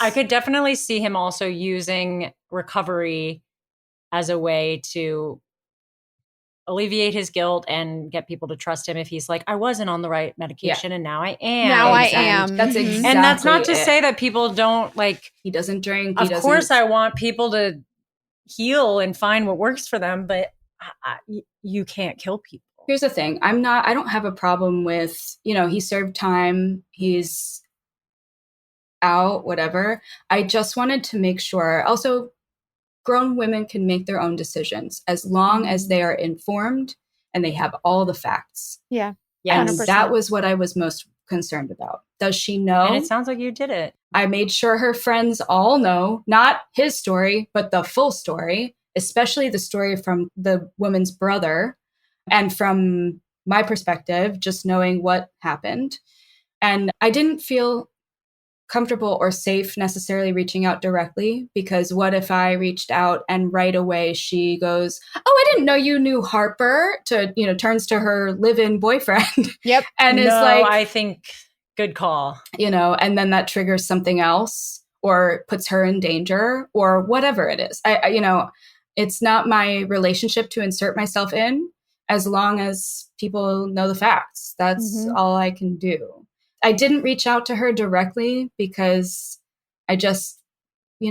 I could definitely see him also using recovery as a way to alleviate his guilt and get people to trust him if he's like, I wasn't on the right medication and now I am. I am. That's exactly And that's not to it. say that people don't like. He doesn't drink. Of course, I want people to heal and find what works for them, but you can't kill people. Here's the thing. I don't have a problem with, he served time. He's out, whatever. I just wanted to make sure. Also, grown women can make their own decisions as long as they are informed and they have all the facts. Yeah. And 100%. that was what I was most concerned about. Does she know? And it sounds like you did it. I made sure her friends all know, not his story, but the full story, especially the story from the woman's brother and from my perspective, just knowing what happened. And I didn't feel comfortable or safe necessarily reaching out directly, because what if I reached out and right away she goes, oh, I didn't know you knew Harper, turns to her live-in boyfriend. Yep. And is like, I think good call. And then that triggers something else or puts her in danger or whatever it is. It's not my relationship to insert myself in, as long as people know the facts. That's all I can do. I didn't reach out to her directly because I just, it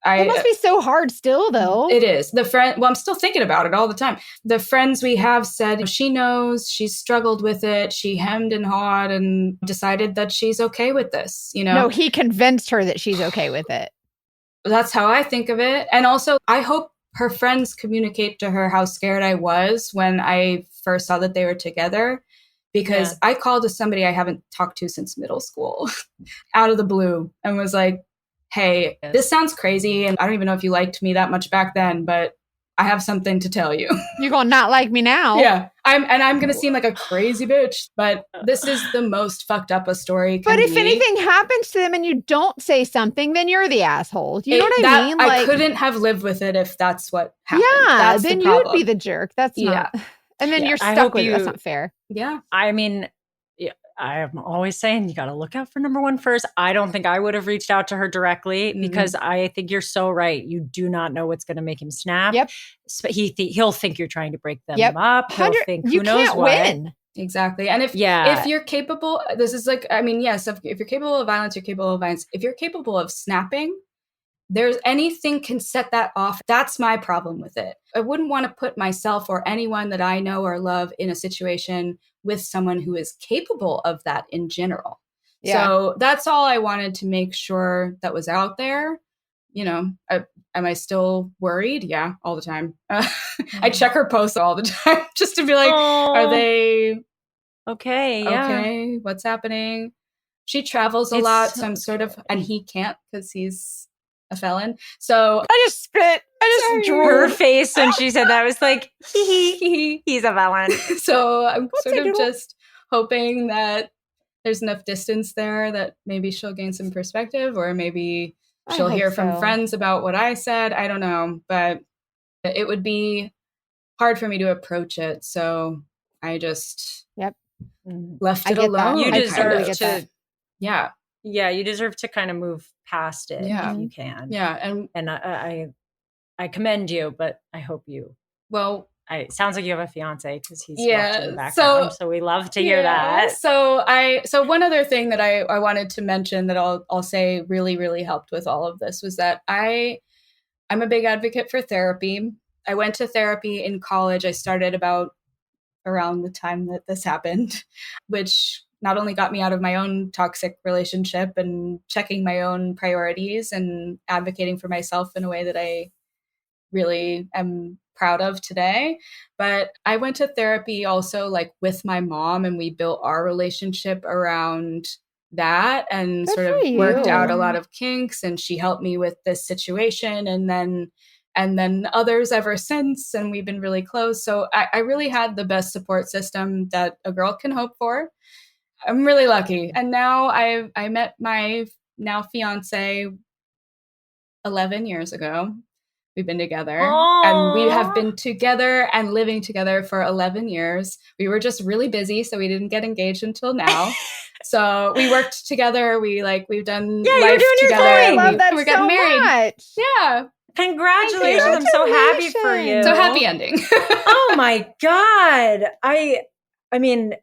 must be so hard still, though. It is. I'm still thinking about it all the time. The friends we have said she knows, she's struggled with it. She hemmed and hawed and decided that she's okay with this, No, he convinced her that she's okay with it. That's how I think of it. And also, I hope her friends communicate to her how scared I was when I first saw that they were together. Because I called to somebody I haven't talked to since middle school out of the blue and was like, hey, this sounds crazy. And I don't even know if you liked me that much back then, but I have something to tell you. You're going to not like me now. Yeah. I'm going to seem like a crazy bitch, but this is the most fucked up a story can But if be. anything happens to them and you don't say something, then you're the asshole. You know what I mean? I couldn't have lived with it if that's what happened. Yeah, that's then the you'd problem. be the jerk. That's not. And then you're I stuck hope with it. That's not fair. Yeah. I mean, I'm always saying you got to look out for number one first. I don't think I would have reached out to her directly because I think you're so right. You do not know what's going to make him snap. Yep. He'll think you're trying to break them up. He'll think who you knows can't what. win. Exactly. And if you're capable, this is like, I mean, yes, if you're capable of violence, you're capable of violence. If you're capable of snapping, there's anything can set that off. That's my problem with it. I wouldn't want to put myself or anyone that I know or love in a situation with someone who is capable of that in general. Yeah. So that's all I wanted to make sure that was out there. Am I still worried? Yeah, all the time. I check her posts all the time just to be like, are they okay? Yeah. Okay, what's happening? She travels a lot, so I'm sort of, and he can't because he's a felon. So I just spit. I just drew her face when she said that. I was like, he's a felon. So I'm sort of just hoping that there's enough distance there that maybe she'll gain some perspective, or maybe she'll hear from friends about what I said. I don't know, but it would be hard for me to approach it. So I just left it alone. You deserve to, yeah. Yeah, you deserve to kind of move past it if you can. Yeah. And I commend you, but I hope you. Well, it sounds like you have a fiance because he's watching in the background. So we love to hear that. So one other thing that I wanted to mention that I'll say really, really helped with all of this was that I'm a big advocate for therapy. I went to therapy in college. I started about around the time that this happened, which not only got me out of my own toxic relationship and checking my own priorities and advocating for myself in a way that I really am proud of today, but I went to therapy also like with my mom, and we built our relationship around that and Good sort of for you. worked out a lot of kinks, and she helped me with this situation, and then others ever since, and we've been really close. So I really had the best support system that a girl can hope for. I'm really lucky. And now I met my now fiance 11 years ago. We've been together. Aww. And we have been together and living together for 11 years. We were just really busy, so we didn't get engaged until now. So we worked together. We've done life together. I love that we're getting married. Much. Yeah. Congratulations. I'm so happy for you. So happy ending. Oh my God. I mean,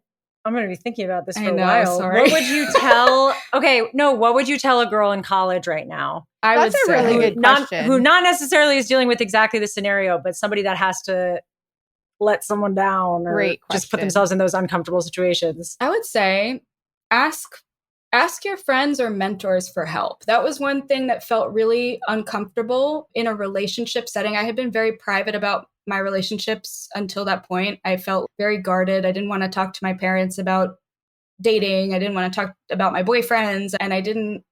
I'm going to be thinking about this for a while. Sorry. What would you tell? What would you tell a girl in college right now? That's a really good question. Who not necessarily is dealing with exactly the scenario, but somebody that has to let someone down or just put themselves in those uncomfortable situations. I would say ask your friends or mentors for help. That was one thing that felt really uncomfortable in a relationship setting. I had been very private about my relationships until that point. I felt very guarded. I didn't want to talk to my parents about dating. I didn't want to talk about my boyfriends. And I didn't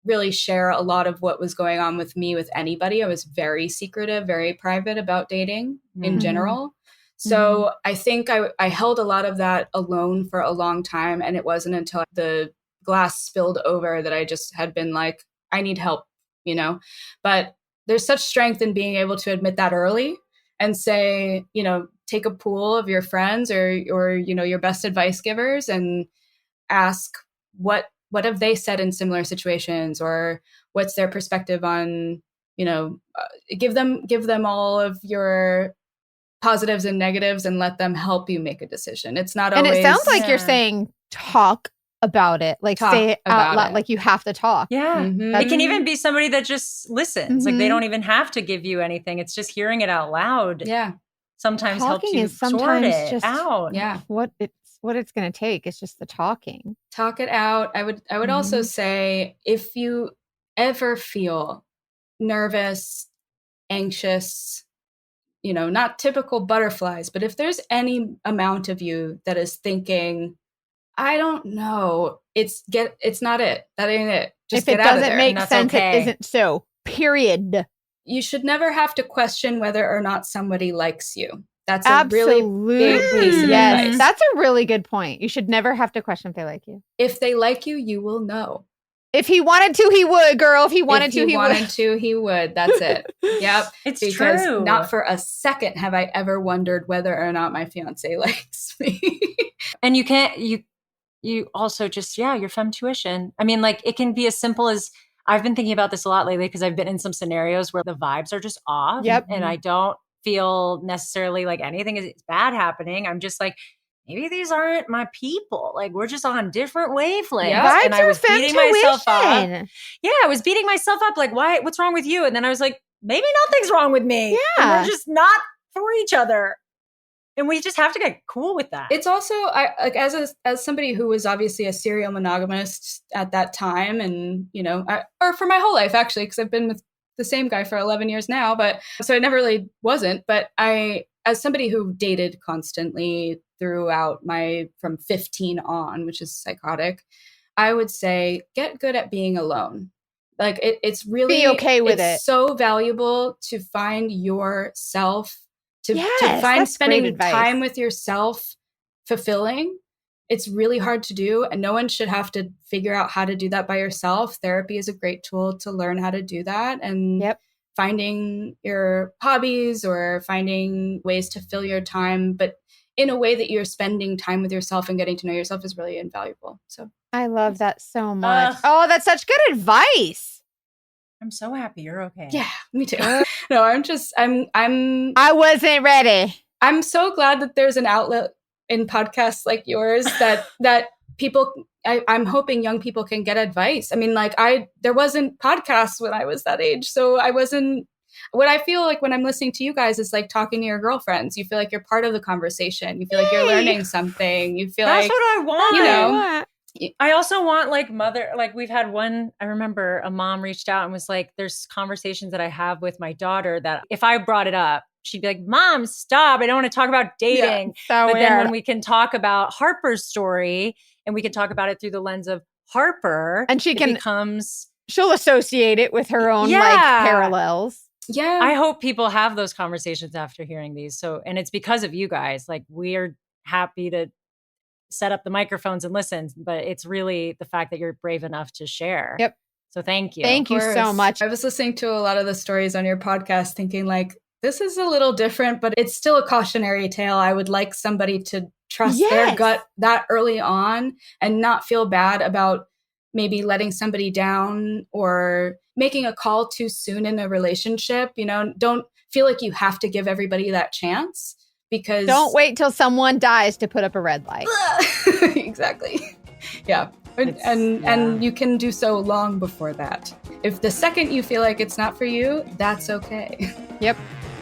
really share a lot of what was going on with me with anybody. I was very secretive, very private about dating in general. So I think I held a lot of that alone for a long time. And it wasn't until the glass spilled over that I just had been like, I need help, But there's such strength in being able to admit that early and say, take a pool of your friends or your best advice givers and ask what have they said in similar situations, or what's their perspective on, give them all of your positives and negatives and let them help you make a decision. It's not always. And it sounds like you're saying talk about it, like say it out loud, like you have to talk. Yeah. It can even be somebody that just listens. Like they don't even have to give you anything. It's just hearing it out loud. Yeah. Sometimes talking helps you sort it out. Yeah. What it's going to take is just the talking. Talk it out. I would also say, if you ever feel nervous, anxious, not typical butterflies, but if there's any amount of you that is thinking, I don't know, it's not it. That ain't it. Just if get it out of doesn't there. make sense, it isn't so. Period. You should never have to question whether or not somebody likes you. That's a really big piece of advice. That's a really good point. You should never have to question if they like you. If they like you, you will know. If he wanted to, he would, girl. If he wanted to, he would. That's it. Yep. It's because true. Not for a second have I ever wondered whether or not my fiance likes me. And you also just, your femtuition. I mean, like, it can be as simple as, I've been thinking about this a lot lately because I've been in some scenarios where the vibes are just off. Yep. And I don't feel necessarily like anything is bad happening. I'm just like, maybe these aren't my people. Like, we're just on different wavelengths. Vibes and I was beating myself up. Yeah, I was beating myself up. Like, why? What's wrong with you? And then I was like, maybe nothing's wrong with me. Yeah. And we're just not for each other. And we just have to get cool with that. It's also, as somebody who was obviously a serial monogamist at that time, and or for my whole life actually, because I've been with the same guy for 11 years now, but so I never really wasn't. But as somebody who dated constantly throughout from 15 on, which is psychotic, I would say get good at being alone. Like it's really be okay with it. So valuable to find yourself. To find spending time with yourself fulfilling. It's really hard to do, and no one should have to figure out how to do that by yourself. Therapy is a great tool to learn how to do that and finding your hobbies or finding ways to fill your time, but in a way that you're spending time with yourself and getting to know yourself is really invaluable. So I love that so much. Ugh. Oh, that's such good advice. I'm so happy you're okay. yeah, me too. No, I wasn't ready. I'm so glad that there's an outlet in podcasts like yours that people, I'm hoping young people can get advice. I mean, like there wasn't podcasts when I was that age. So what I feel like when I'm listening to you guys is like talking to your girlfriends. You feel like you're part of the conversation. You feel like you're learning something. You feel That's like, what I want. you know, I also want like we've had one, I remember a mom reached out and was like, there's conversations that I have with my daughter that if I brought it up, she'd be like, Mom, stop. I don't want to talk about dating. So but then weird. when we can talk about Harper's story and we can talk about it through the lens of Harper, And she can becomes, she'll associate it with her own like Yeah. parallels. yeah. I hope people have those conversations after hearing these. So, and it's because of you guys, like we are happy to set up the microphones and listen, but it's really the fact that you're brave enough to share. Yep. So thank you. Thank you so much. I was listening to a lot of the stories on your podcast thinking like, this is a little different, but it's still a cautionary tale. I would like somebody to trust their Yes. gut that early on and not feel bad about maybe letting somebody down or making a call too soon in a relationship. You know, don't feel like you have to give everybody that chance because Don't wait till someone dies to put up a red light. exactly. Yeah. It's- And you can do so long before that. If the second you feel like it's not for you, that's okay. Yep.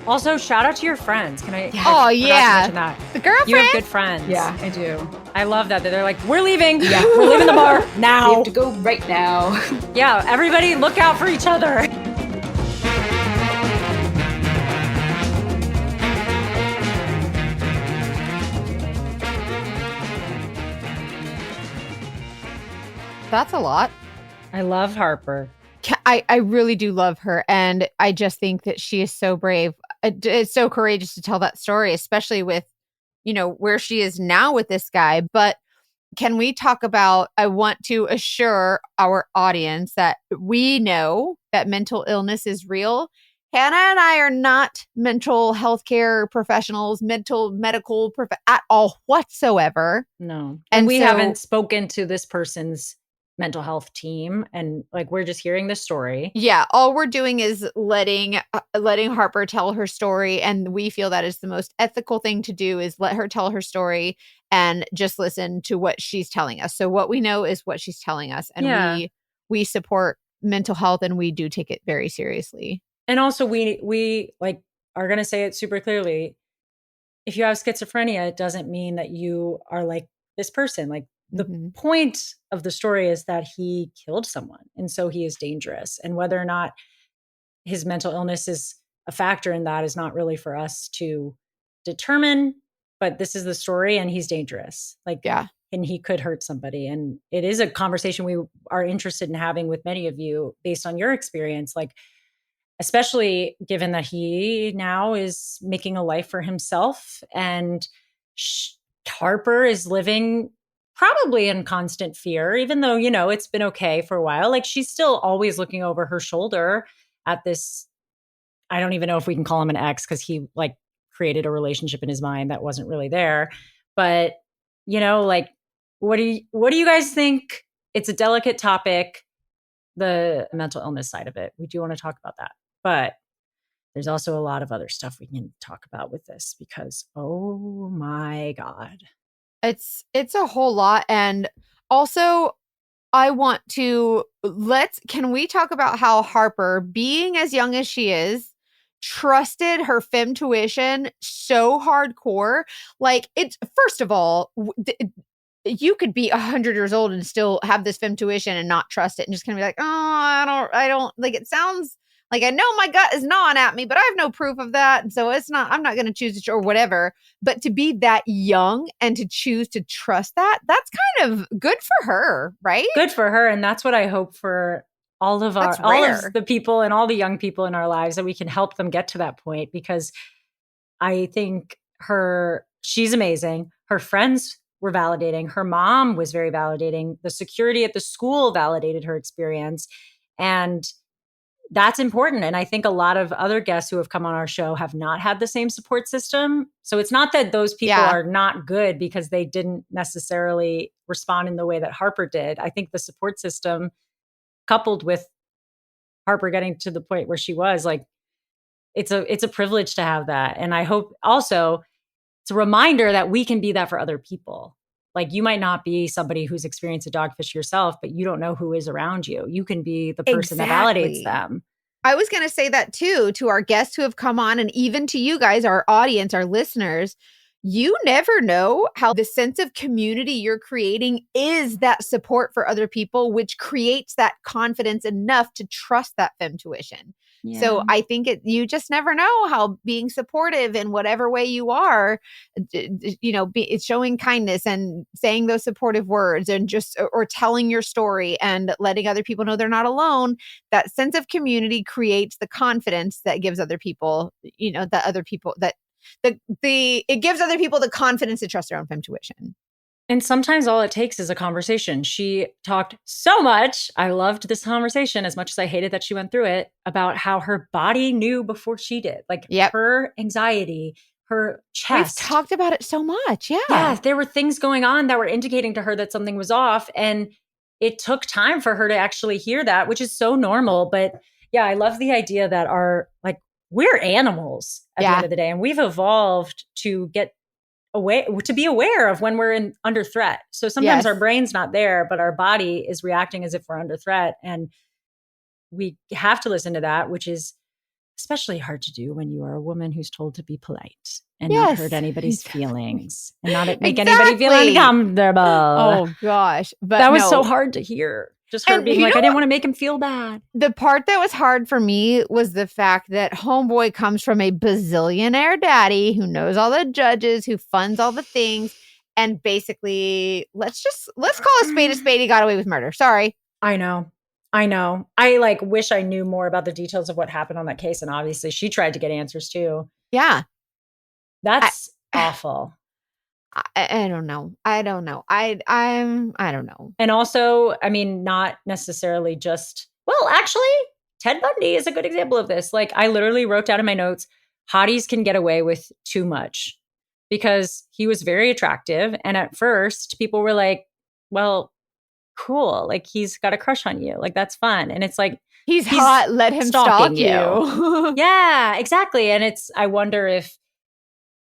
Also, shout out to your friends. Can I? Yeah. Oh, I forgot to yeah. mention that. The girlfriend. You have good friends. Yeah, I do. I love that they're like, we're leaving. Yeah. We're leaving the bar We now. have to go right now. Yeah, everybody, look out for each other. That's a lot. I love Harper. I really do love her. And I just think that she is so brave. It's so courageous to tell that story, especially with, you know, where she is now with this guy. But can we talk about, I want to assure our audience that we know that mental illness is real. Hannah and I are not mental health care professionals, medical at all whatsoever. No. And And we so- haven't spoken to this person's mental health team. And like, we're just hearing the story. Yeah, all we're doing is letting Harper tell her story, and we feel that is the most ethical thing to do is let her tell her story and just listen to what she's telling us. So what we know is what she's telling us, and Yeah. we support mental health and we do take it very seriously. And also we like are going to say it super clearly. If you have schizophrenia, it doesn't mean that you are like this person. Like the Mhm. point of the story is that he killed someone. And so he is dangerous. And whether or not his mental illness is a factor in that is not really for us to determine. But this is the story and he's dangerous. Like, Yeah. and he could hurt somebody. And it is a conversation we are interested in having with many of you based on your experience. Like, especially given that he now is making a life for himself and Harper is living probably in constant fear, even though, you know, it's been okay for a while. Like she's still always looking over her shoulder at this. I don't even know if we can call him an ex because he like created a relationship in his mind that wasn't really there. But, you know, like, what do you guys think? It's a delicate topic, the mental illness side of it. We do want to talk about that. But there's also a lot of other stuff we can talk about with this because, oh my God. It's a whole lot. And also I want to can we talk about how Harper, being as young as she is, trusted her femtuition so hardcore. Like it's first of all, you could be 100 years old and still have this femtuition and not trust it and just kind of be like, oh, I don't like it sounds like I know my gut is gnawing at me, but I have no proof of that. And so I'm not going to choose it or whatever. But to be that young and to choose to trust that's kind of good for her, right? Good for her. And that's what I hope for all of the people and all the young people in our lives, that we can help them get to that point, because I think she's amazing. Her friends were validating. Her mom was very validating. The security at the school validated her experience. And that's important. And I think a lot of other guests who have come on our show have not had the same support system. So it's not that those people are not good because they didn't necessarily respond in the way that Harper did. I think the support system, coupled with Harper getting to the point where she was, like, it's a privilege to have that. And I hope also it's a reminder that we can be that for other people. Like, you might not be somebody who's experienced a dogfish yourself, but you don't know who is around you. You can be the person that validates them. I was going to say that too, to our guests who have come on, and even to you guys, our audience, our listeners. You never know how the sense of community you're creating is that support for other people, which creates that confidence enough to trust that femtuition. Yeah. So I think you just never know how being supportive in whatever way you are, it's showing kindness and saying those supportive words and just, or telling your story and letting other people know they're not alone. That sense of community creates the confidence that gives other people, it gives other people the confidence to trust their own femtuition. And sometimes all it takes is a conversation. She talked so much. I loved this conversation as much as I hated that she went through it, about how her body knew before she did. Like, her anxiety, her chest. We've talked about it so much. Yeah. Yeah. There were things going on that were indicating to her that something was off. And it took time for her to actually hear that, which is so normal. But yeah, I love the idea that we're animals at the end of the day. And we've evolved to get to be aware of when we're under threat. So sometimes our brain's not there, but our body is reacting as if we're under threat. And we have to listen to that, which is especially hard to do when you are a woman who's told to be polite and not hurt anybody's feelings and not make anybody feel uncomfortable. Oh gosh. But that was so hard to hear. Just her being like, I didn't want to make him feel bad. The part that was hard for me was the fact that homeboy comes from a bazillionaire daddy who knows all the judges, who funds all the things. And basically, let's call a spade. He got away with murder. Sorry. I know. I wish I knew more about the details of what happened on that case. And obviously she tried to get answers too. Yeah. That's awful. I don't know. I don't know. I don't know. And also, I mean, not necessarily just, well, actually, Ted Bundy is a good example of this. Like, I literally wrote down in my notes, hotties can get away with too much, because he was very attractive. And at first people were like, well, cool. Like, he's got a crush on you. Like, that's fun. And it's like, he's hot. Let him stalk you. Yeah, exactly. And I wonder if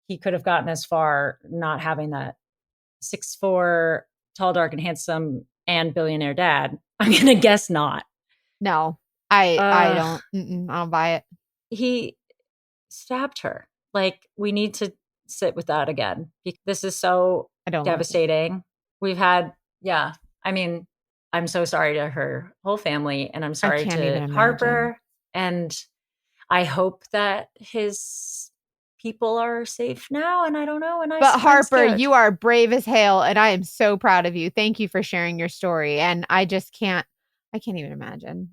he could have gotten as far not having that 6'4", tall, dark, and handsome and billionaire dad. I'm going to guess not. No, I don't buy it. He stabbed her. Like, we need to sit with that again. This is so devastating. We've had, I mean, I'm so sorry to her whole family, and I'm sorry to Harper. And I hope that his people are safe now, and I don't know. But Harper, you are brave as hell, and I am so proud of you. Thank you for sharing your story. And I can't even imagine.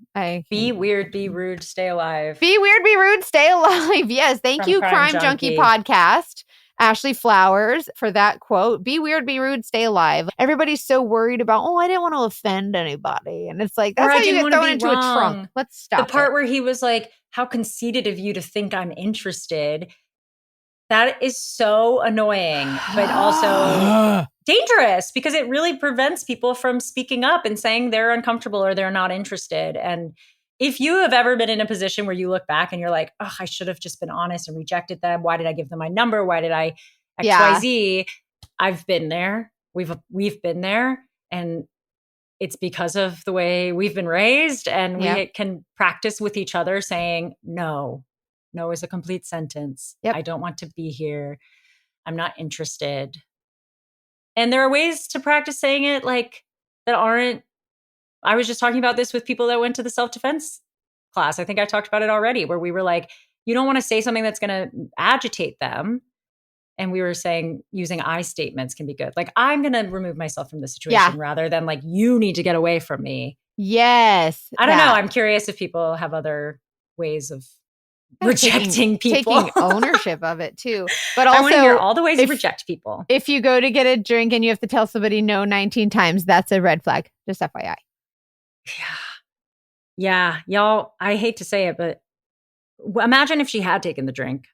Be weird, be rude, stay alive. Be weird, be rude, stay alive. Yes, thank you, Crime Junkie Podcast, Ashley Flowers, for that quote. Be weird, be rude, stay alive. Everybody's so worried about, I didn't want to offend anybody. And it's like, that's how you get thrown into a trunk. Let's stop. The part where he was like, how conceited of you to think I'm interested. That is so annoying, but also dangerous, because it really prevents people from speaking up and saying they're uncomfortable or they're not interested. And if you have ever been in a position where you look back and you're like, oh, I should have just been honest and rejected them. Why did I give them my number? Why did I XYZ? I've been there. We've been there. And it's because of the way we've been raised, and we can practice with each other saying no. No is a complete sentence. Yep. I don't want to be here. I'm not interested. And there are ways to practice saying it that aren't. I was just talking about this with people that went to the self-defense class. I think I talked about it already, where we were like, you don't want to say something that's going to agitate them. And we were saying using I statements can be good. Like, I'm going to remove myself from the situation rather than like, you need to get away from me. Yes. I don't know. I'm curious if people have other ways of rejecting people, taking ownership of it too. But also, I want to hear all the ways you reject people. If you go to get a drink and you have to tell somebody no 19 times, that's a red flag. Just FYI. Yeah. Yeah, y'all, I hate to say it, but imagine if she had taken the drink.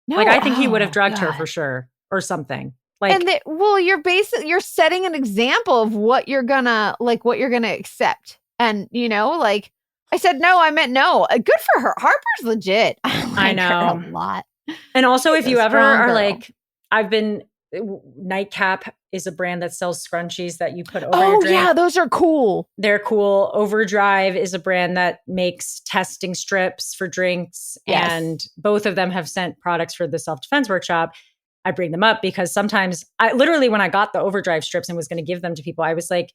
No, Like, I think he would have oh, drugged her God. for sure or something. Like, And well, you're setting an example of what you're gonna accept. And like I said, no, I meant no. Good for her. Harper's legit. I like her know. a lot. And also, She's if a you ever strong are girl. like, Nightcap is a brand that sells scrunchies that you put over your Oh drink. yeah, those are cool. They're cool. Overdrive is a brand that makes testing strips for drinks. Yes. And both of them have sent products for the self-defense workshop. I bring them up because sometimes when I got the Overdrive strips and was going to give them to people, I was like,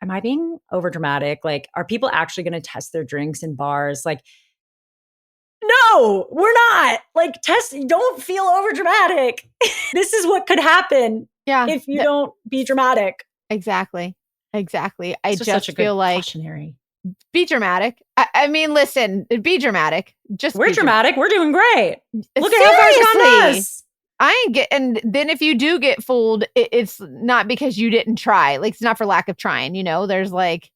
am I being overdramatic? Like, are people actually going to test their drinks in bars? Like, no, we're not. Like, don't feel overdramatic. This is what could happen if you don't be dramatic. Exactly. I This was just such a feel good like cautionary. be dramatic. I mean, listen, be dramatic. We're dramatic. We're doing great. Look at how far Seriously. it's gone us. I ain't and then if you do get fooled, it's not because you didn't try. Like, it's not for lack of trying. There's like,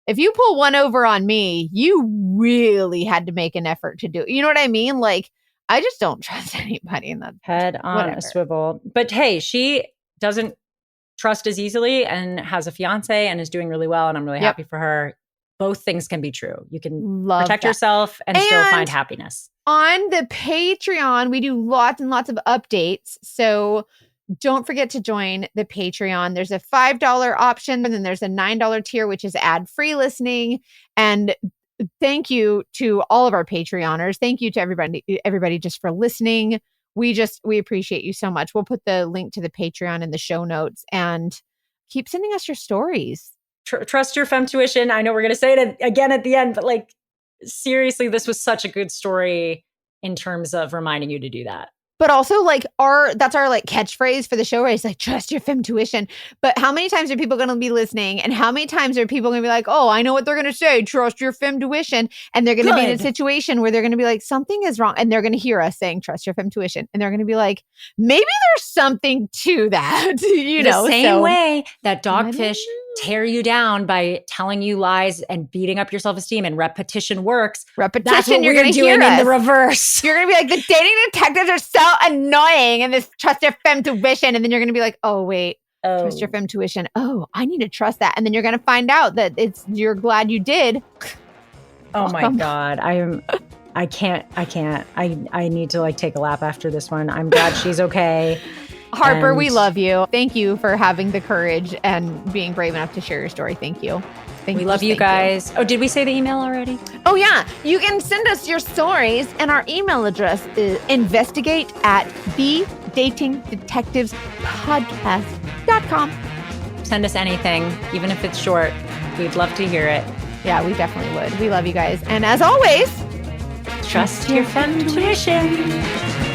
if you pull one over on me, you really had to make an effort to do it. You know what I mean? Like, I just don't trust anybody in that. Head on a swivel. But hey, she doesn't trust as easily and has a fiance and is doing really well. And I'm really happy for her. Both things can be true. You can protect yourself and still find happiness. On the Patreon, we do lots and lots of updates. So don't forget to join the Patreon. There's a $5 option, and then there's a $9 tier, which is ad-free listening. And thank you to all of our Patreoners. Thank you to everybody just for listening. We appreciate you so much. We'll put the link to the Patreon in the show notes, and keep sending us your stories. Trust your femtuition. I know we're going to say it again at the end, but like, seriously, this was such a good story in terms of reminding you to do that. But also, like, that's our like catchphrase for the show, where it's like, trust your femtuition. But how many times are people going to be listening? And how many times are people going to be like, oh, I know what they're going to say, trust your femtuition. And they're going to be in a situation where they're going to be like, something is wrong. And they're going to hear us saying, trust your femtuition. And they're going to be like, maybe there's something to that. The same way that dogfish tear you down by telling you lies and beating up your self-esteem, and repetition works. That's what you're going to do in the reverse. You're going to be like, the dating detectives are so annoying, and this trust your femtuition. And then you're going to be like, oh, wait, trust your femtuition. Oh, I need to trust that. And then you're going to find out that you're glad you did. Oh my God. I can't. I need to like take a lap after this one. I'm glad she's okay. Harper, we love you. Thank you for having the courage and being brave enough to share your story. Thank you. We love you guys. Oh, did we say the email already? Oh, yeah. You can send us your stories, and our email address is investigate@thedatingdetectivespodcast.com. Send us anything, even if it's short. We'd love to hear it. Yeah, we definitely would. We love you guys. And as always, trust your femtuition.